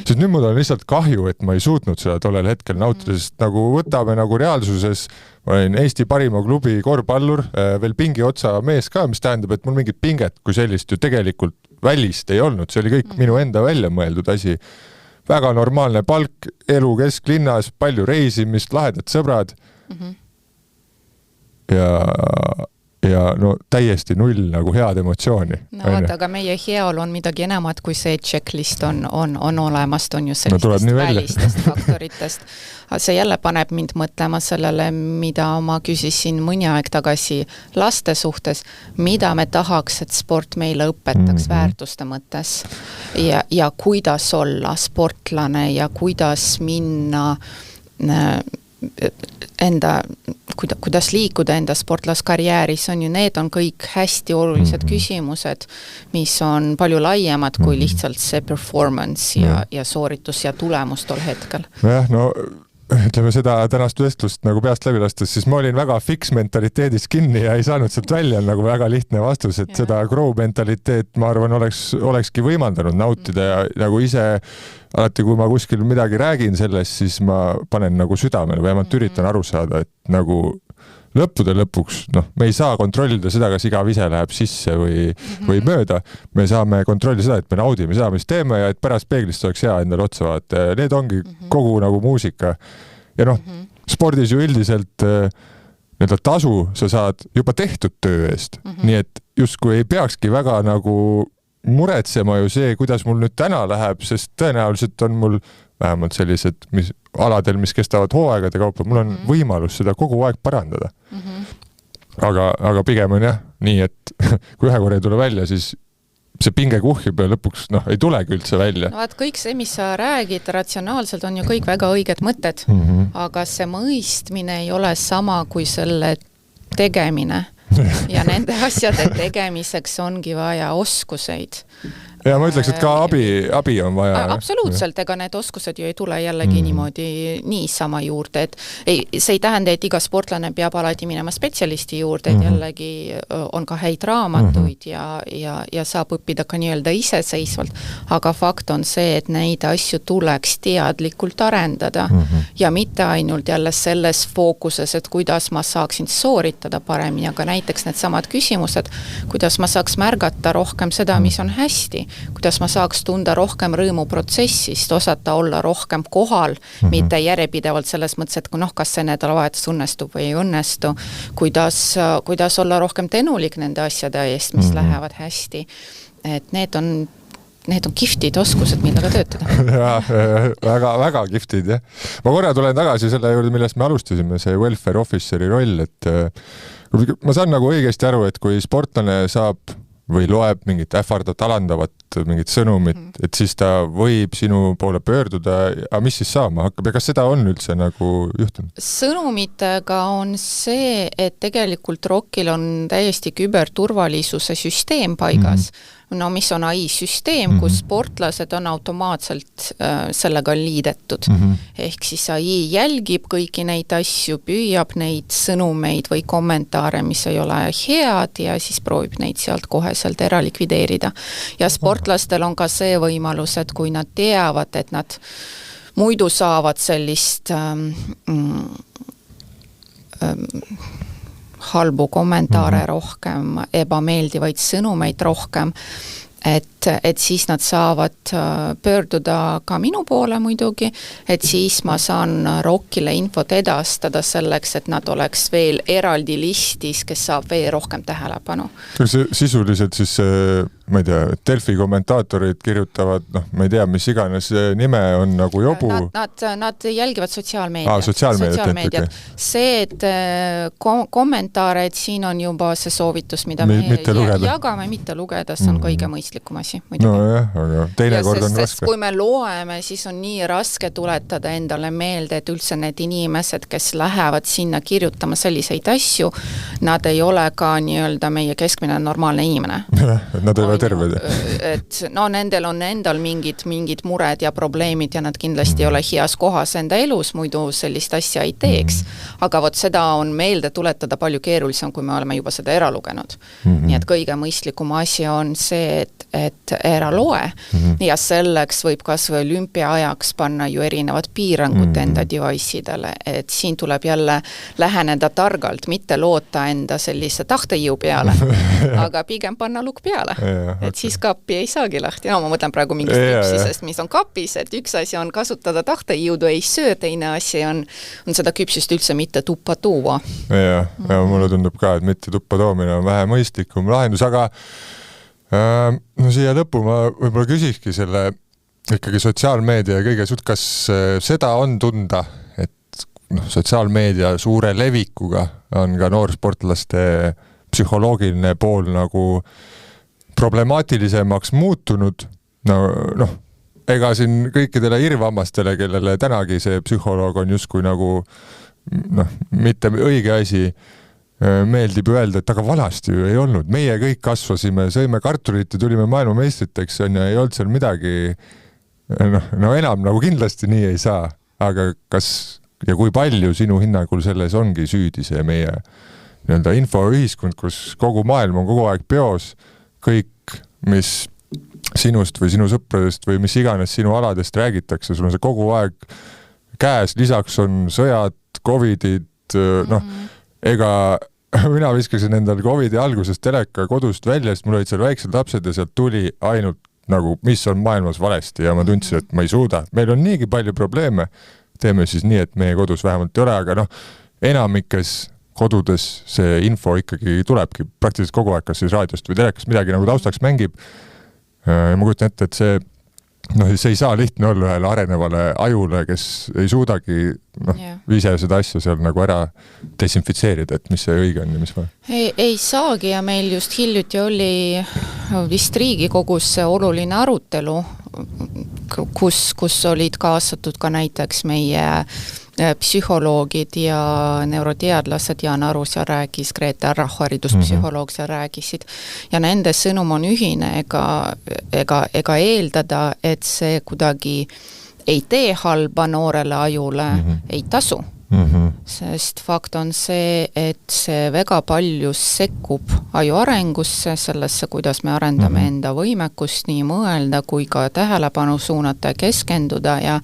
siis nüüd mul on lihtsalt kahju, et ma ei suutnud seda tollel hetkel nautida, sest nagu võtame nagu reaalsuses, ma olin Eesti parima klubi korvpallur, veel pingi otsa mees ka, mis tähendab, et mul mingit pinget kui sellist ju tegelikult välist ei olnud, see oli kõik minu enda välja mõeldud asi. Väga normaalne palk, elu kesklinnas, palju reisimist, lahedad sõbrad ja täiesti null nagu head emotsiooni. Aga meie heaolu on midagi enamat, kui see checklist on olemas, on ju sellistest välistest faktoritest. See jälle paneb mind mõtlema sellele, mida ma küsisin mõni aeg tagasi laste suhtes, mida me tahaks, et sport meile õpetaks väärtuste mõttes ja kuidas olla sportlane ja kuidas minna kuidas liikuda enda sportlaskarjääris, on ju, need on kõik hästi olulised küsimused, mis on palju laiemad kui lihtsalt see performance ja sooritus ja tulemus tol hetkel. Jah, no ütleme seda tänast vestlust nagu peast läbi lastes, siis ma olin väga fix mentaliteedis kinni ja ei saanud sealt välja nagu väga lihtne vastus, et seda grow mentaliteet, ma arvan, olekski võimaldanud nautida ja nagu ise alati, kui ma kuskil midagi räägin sellest, siis ma panen nagu südamele või ma üritan aru saada, et nagu lõppude lõpuks, me ei saa kontrollida seda, kas iga vise läheb sisse või mööda. Me saame kontrollida seda, et me naudime seda, mis teeme ja et pärast peeglist oleks hea endale otsa vaata. Need ongi kogu nagu muusika. Ja spordis ju üldiselt need tasu sa saad juba tehtud töö eest. Nii et justkui ei peakski väga nagu muretsema ju see, kuidas mul nüüd täna läheb, sest tõenäoliselt on mul vähemalt sellised aladel, mis kestavad hooaegade kaupa, mul on võimalus seda kogu aeg parandada. Aga pigem on jah nii, et kui ühe korra ei tule välja, siis see pinge kuhjub ja lõpuks ei tulegi üldse välja. No vaat kõik see, mis sa räägid ratsionaalselt, on ju kõik väga õiged mõtted, aga see mõistmine ei ole sama kui selle tegemine. Ja nende asjade tegemiseks ongi vaja oskuseid. Ja ma ütleks, et ka abi on vaja. Absoluutselt, ega need oskused ju ei tule jällegi niimoodi niisama juurde, et see ei tähenda, et iga sportlane peab alati minema spetsialisti juurde, et jällegi on ka häid raamatuid ja saab õppida ka nii-öelda iseseisvalt, aga fakt on see, et neid asju tuleks teadlikult arendada ja mitte ainult jälle selles fookuses, et kuidas ma saaksin sooritada paremini, aga näiteks need samad küsimused, kuidas ma saaks märgata rohkem seda, mis on hästi, kuidas ma saaks tunda rohkem rõõmu protsessist, osata olla rohkem kohal, mitte järjepidevalt selles mõttes, et kas see nädalavahetus õnnestub või ei õnnestu, kuidas olla rohkem tänulik nende asjade eest, mis lähevad hästi. Et need on kiftid oskused, millega töötada. Ja, väga kiftid, jah. Ma korra tulen tagasi selle juurde, millest me alustasime, see welfare officeri roll, et ma saan nagu õigesti aru, et kui sportlane saab või loeb mingit ähvardat, alandavat, mingit sõnumit, et siis ta võib sinu poole pöörduda, aga mis siis saama hakkab ja kas seda on üldse nagu juhtunud? Sõnumitega on see, et tegelikult ROK-il on täiesti küberturvalisuse süsteem paigas, mis on AI-süsteem, kus sportlased on automaatselt sellega liidetud. Ehk siis AI jälgib kõiki neid asju, püüab neid sõnumeid või kommentaare, mis ei ole head ja siis proovib neid sealt koheselt ära likvideerida. Ja sportlastel on ka see võimalus, et kui nad teavad, et nad muidu saavad sellist halbu kommentaare rohkem, ebameeldivaid sõnumeid rohkem, et siis nad saavad pöörduda ka minu poole muidugi, et siis ma saan ROK-ile infot edastada selleks, et nad oleks veel eraldi listis, kes saab veel rohkem tähelepanu. Kas sisuliselt siis, ma ei tea, Delfi kommentaatorid kirjutavad, ma ei tea, mis iganes nime on nagu jobu? Nad jälgivad sotsiaalmeediat. Sotsiaalmeediat. Okay. See, et kommentaare, et siin on juba see soovitus, mida me jagame, mitte lugeda, see on kõige mõistlikum asi. Jah, aga teinekord on raske. Kui me loeme, siis on nii raske tuletada endale meelde, et üldse need inimesed, kes lähevad sinna kirjutama selliseid asju, nad ei ole ka nii-öelda meie keskmine normaalne inimene. Nad ei ole terved. Et nendel on endal mingid mured ja probleemid ja nad kindlasti ei ole heas kohas enda elus, muidu sellist asja ei teeks. Aga vot seda on meelde tuletada palju keerulisem, kui me oleme juba seda ära lugenud. Nii et kõige mõistlikum asi on see, et ära loe ja selleks võib kas või olümpia ajaks panna ju erinevad piirangud enda device'idele, et siin tuleb jälle läheneda targalt, mitte loota enda sellise tahtejõu peale, aga pigem panna lukk peale, et siis kappi ei saagi lahti. Ma mõtlen praegu mingist küpsisest, mis on kapis, et üks asi on kasutada tahtejõudu ei söö, teine asi on seda küpsist üldse mitte tuppa tuua. Ja mulle tundub ka, et mitte tuppa toomine on vähe mõistlikum lahendus, aga siia lõppu ma võib-olla küsikski selle ikkagi sotsiaalmeedia ja kõige kas seda on tunda, et sotsiaalmeedia suure levikuga on ka noorsportlaste psühholoogiline pool nagu problemaatilisemaks muutunud. Ega siin kõikidele irvammastele, kellele tänagi see psühholoog on justkui nagu mitte õige asi, meeldib öelda, et aga vanasti ju ei olnud, meie kõik kasvasime, sõime kartulit ja tulime maailmameistriteks, on ja ei olnud seal midagi, enam nagu kindlasti nii ei saa, aga kas ja kui palju sinu hinnangul selles ongi süüdi see meie nii-öelda infoühiskond, kus kogu maailm on kogu aeg peos, kõik, mis sinust või sinu sõpradest või mis iganes sinu aladest räägitakse, sul on see kogu aeg käes, lisaks on sõjad, covidid, ega mina viskasin endal covidi alguses teleka kodust välja, sest mul olid seal väiksed lapsed ja sealt tuli ainult nagu, mis on maailmas valesti ja ma tundsin, et ma ei suuda. Meil on niigi palju probleeme, teeme siis nii, et meie kodus vähemalt ei ole, aga enamikes kodudes see info ikkagi tulebki praktiliselt kogu aeg, kas siis raadiost või telekast midagi nagu taustaks mängib. Ja ma kujutan ette, et see ei saa lihtne olla ühele arenevale ajule, kes ei suudagi ise seda asja seal nagu ära desinfitseerida, et mis see õige on ja mis vaja. Ei saagi ja meil just hiljuti oli vist Riigikogus oluline arutelu, kus olid kaasatud ka näiteks meie psühholoogid ja neuroteadlased, Jaan Arus ja rääkis, Grete Arrach, hariduspsühholoog ja rääkisid. Ja nende sõnum on ühine, ega eeldada, et see kuidagi ei tee halba noorele ajule, ei tasu. Sest fakt on see, et see väga palju sekkub aju arengusse, sellesse, kuidas me arendame enda võimekust nii mõelda kui ka tähelepanu suunata ja keskenduda ja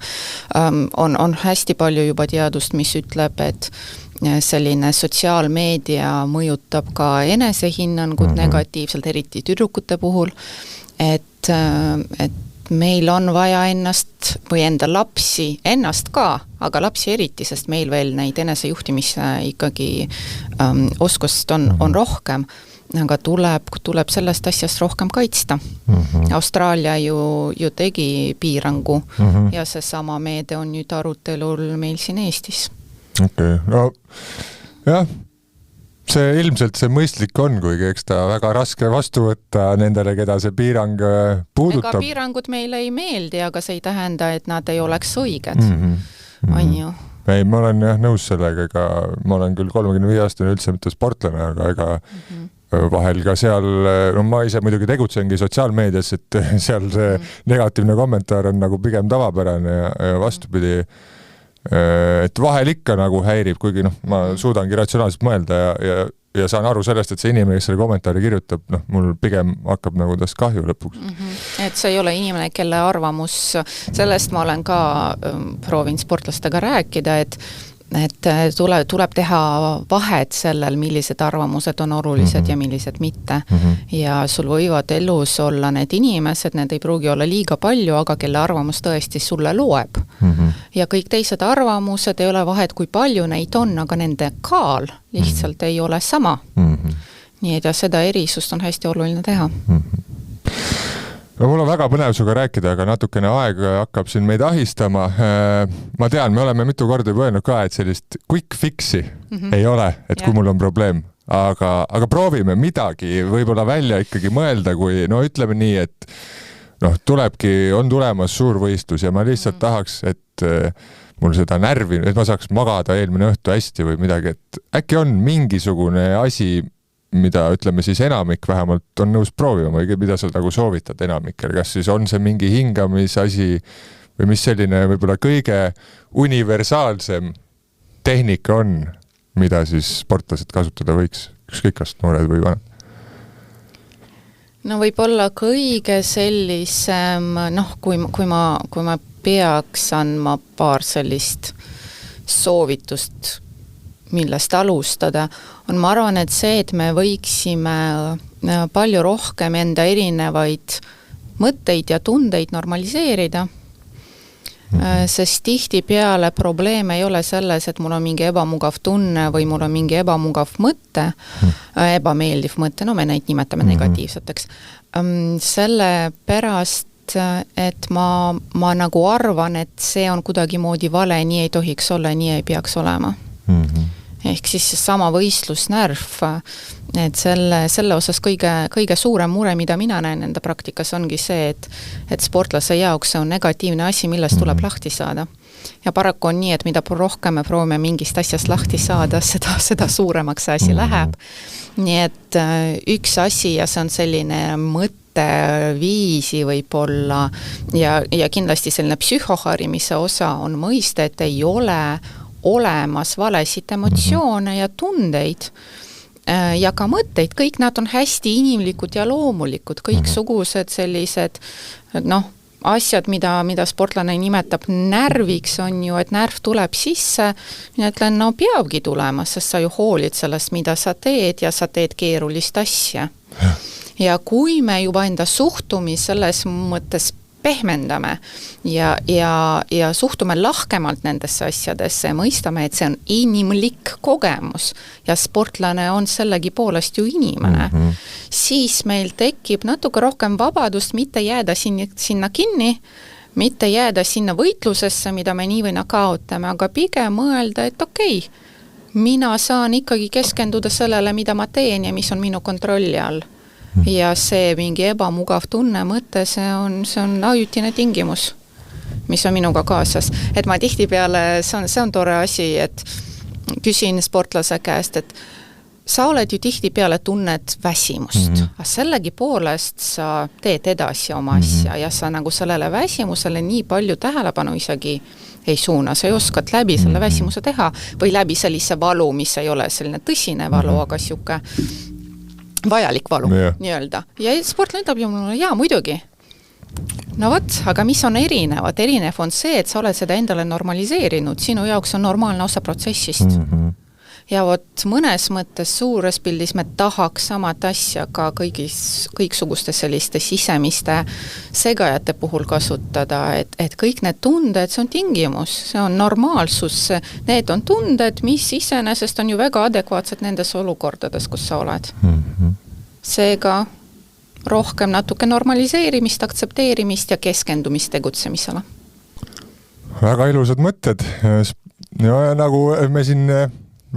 on hästi palju juba teadust, mis ütleb, et selline sotsiaalmeedia mõjutab ka enesehinnangut negatiivselt, eriti tüdrukute puhul, et meil on vaja ennast või enda lapsi, ennast ka, aga lapsi eriti, sest meil veel neid enesejuhtimise ikkagi oskust on rohkem, aga tuleb sellest asjast rohkem kaitsta. Austraalia ju tegi piirangu ja see sama meede on nüüd arutelul meil siin Eestis. Okei, no jah, see ilmselt see mõistlik on, kuigi eks ta väga raske vastu võtta nendele, keda see piirang puudutab. Ega piirangud meile ei meeldi, aga see ei tähenda, et nad ei oleks õiged. On ju? Ei, ma olen nõus sellega, ega ma olen küll 35-aastane üldse mitte sportlane, aga ega vahel ka seal, ma ise muidugi tegutsengi sotsiaalmeedias, et seal see negatiivne kommentaar on nagu pigem tavapärane ja vastupidi, et vahel ikka nagu häirib, kuigi ma suudangi ratsionaalselt mõelda ja saan aru sellest, et see inimene, kes selle kommentaari kirjutab, mul pigem hakkab nagu tast kahju lõpuks. Et see ei ole inimene, kelle arvamus, sellest ma olen ka proovin sportlastega rääkida, et tuleb teha vahet sellel, millised arvamused on olulised ja millised mitte. Ja sul võivad elus olla need inimesed, need ei pruugi olla liiga palju, aga kelle arvamus tõesti sulle loeb. Ja kõik teised arvamused ei ole vahet, kui palju neid on, aga nende kaal lihtsalt ei ole sama. Nii et seda erisust on hästi oluline teha. No mul on väga põnev suga rääkida, aga natukene aeg hakkab siin meid ahistama. Ma tean, me oleme mitu korda juba öelnud ka, et sellist quick fixi ei ole, et kui mul on probleem. Aga proovime midagi võib-olla välja ikkagi mõelda, kui ütleme nii, et on tulemas suur võistlus ja ma lihtsalt tahaks, et mul seda närvi, et ma saaks magada eelmine õhtu hästi või midagi, et äkki on mingisugune asi, mida ütleme siis enamik vähemalt on nõus proovima või mida sa nagu soovitad enamikele, kas siis on see mingi hingamisasi või mis selline võib-olla kõige universaalsem tehnika on, mida siis sportlased kasutada võiks, ükskõik kas noored või vanad? No võib-olla kõige sellisem, kui ma peaks andma paar sellist soovitust, millest alustada, ma arvan, et see, et me võiksime palju rohkem enda erinevaid mõtteid ja tundeid normaliseerida, sest tihtipeale probleem ei ole selles, et mul on mingi ebamugav tunne või mul on mingi ebamugav mõte, ebameeldiv mõte, me neid nimetame negatiivseteks. Selle pärast, et ma nagu arvan, et see on kuidagi moodi vale, nii ei tohiks olla, nii ei peaks olema. Ehk siis sama võistlusnärv, et selle osas kõige suurem mure, mida mina näen enda praktikas, ongi see, et sportlase jaoks see on negatiivne asi, millest tuleb lahti saada. ja paraku on nii, et mida rohkem me proovime mingist asjast lahti saada, seda suuremaks see asi läheb. Nii et üks asi ja see on selline mõtteviisi võib-olla ja kindlasti selline psühhoharimise osa on mõiste, et ei ole olemas valesid emotsioone ja tundeid ja ka mõtteid, kõik nad on hästi inimlikud ja loomulikud, kõiksugused sellised asjad, mida sportlane nimetab närviks, on ju, et närv tuleb sisse, mina ütlen, peabki tulema, sest sa ju hoolid sellest, mida sa teed ja sa teed keerulist asja. Ja kui me juba enda suhtumis selles mõttes pehmendame ja suhtume lahkemalt nendesse asjadesse, mõistame, et see on inimlik kogemus ja sportlane on sellegi poolest ju inimene, siis meil tekib natuke rohkem vabadust mitte jääda sinna kinni, mitte jääda sinna võitlusesse, mida me nii või naa kaotame, aga pigem mõelda, et okei, mina saan ikkagi keskenduda sellele, mida ma teen ja mis on minu kontrolli all. Ja see mingi ebamugav tunne mõte, see on ajutine tingimus, mis on minuga kaasas. Et ma tihtipeale, see on tore asi, et küsin sportlase käest, et sa oled ju tihtipeale tunned väsimust, aga sellegi poolest sa teed edasi oma asja ja sa nagu sellele väsimusele nii palju tähelepanu isegi ei suuna, sa ei oskad läbi selle väsimuse teha või läbi sellise valu, mis ei ole selline tõsine valu, aga siuke vajalik valu, nii-öelda. Ja sportlane ütleb ju mulle, jaa, muidugi. No võt, aga mis on erinevad? Erinev on see, et sa oled seda endale normaliseerinud, sinu jaoks on normaalne osa protsessist. Ja vot mõnes mõttes suures pildis me tahaks samat asja ka kõiksuguste selliste sisemiste segajate puhul kasutada, et kõik need tunded, see on tingimus, see on normaalsus, need on tunded, mis iseenesest on ju väga adekvaatsed nendes olukordades, kus sa oled. Seega rohkem natuke normaliseerimist, aktsepteerimist ja keskendumist tegutsemisele. Väga ilusad mõtted. Ja nagu me siin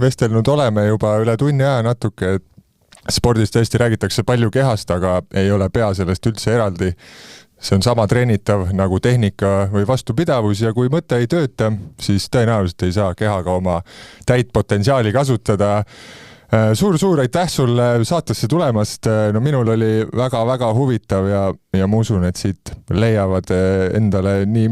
vestelnud oleme juba üle tunni aja natuke, et spordis tõesti räägitakse palju kehast, aga ei ole pea sellest üldse eraldi. See on sama treenitav nagu tehnika või vastupidavus ja kui mõte ei tööta, siis tõenäoliselt ei saa kehaga oma täit potentsiaali kasutada. Suur aitäh sulle saatesse tulemast. No minul oli väga-väga huvitav ja ma usun, et siit leiavad endale nii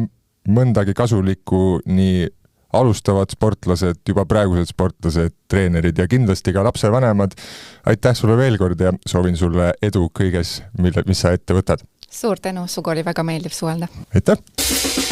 mõndagi kasulikku, nii alustavad sportlased, juba praegused sportlased, treenerid ja kindlasti ka lapsevanemad. Aitäh sulle veel kord ja soovin sulle edu kõiges, mis sa ette võtad. Suur tänu, sugu oli väga meeldiv suhelda. Aitäh!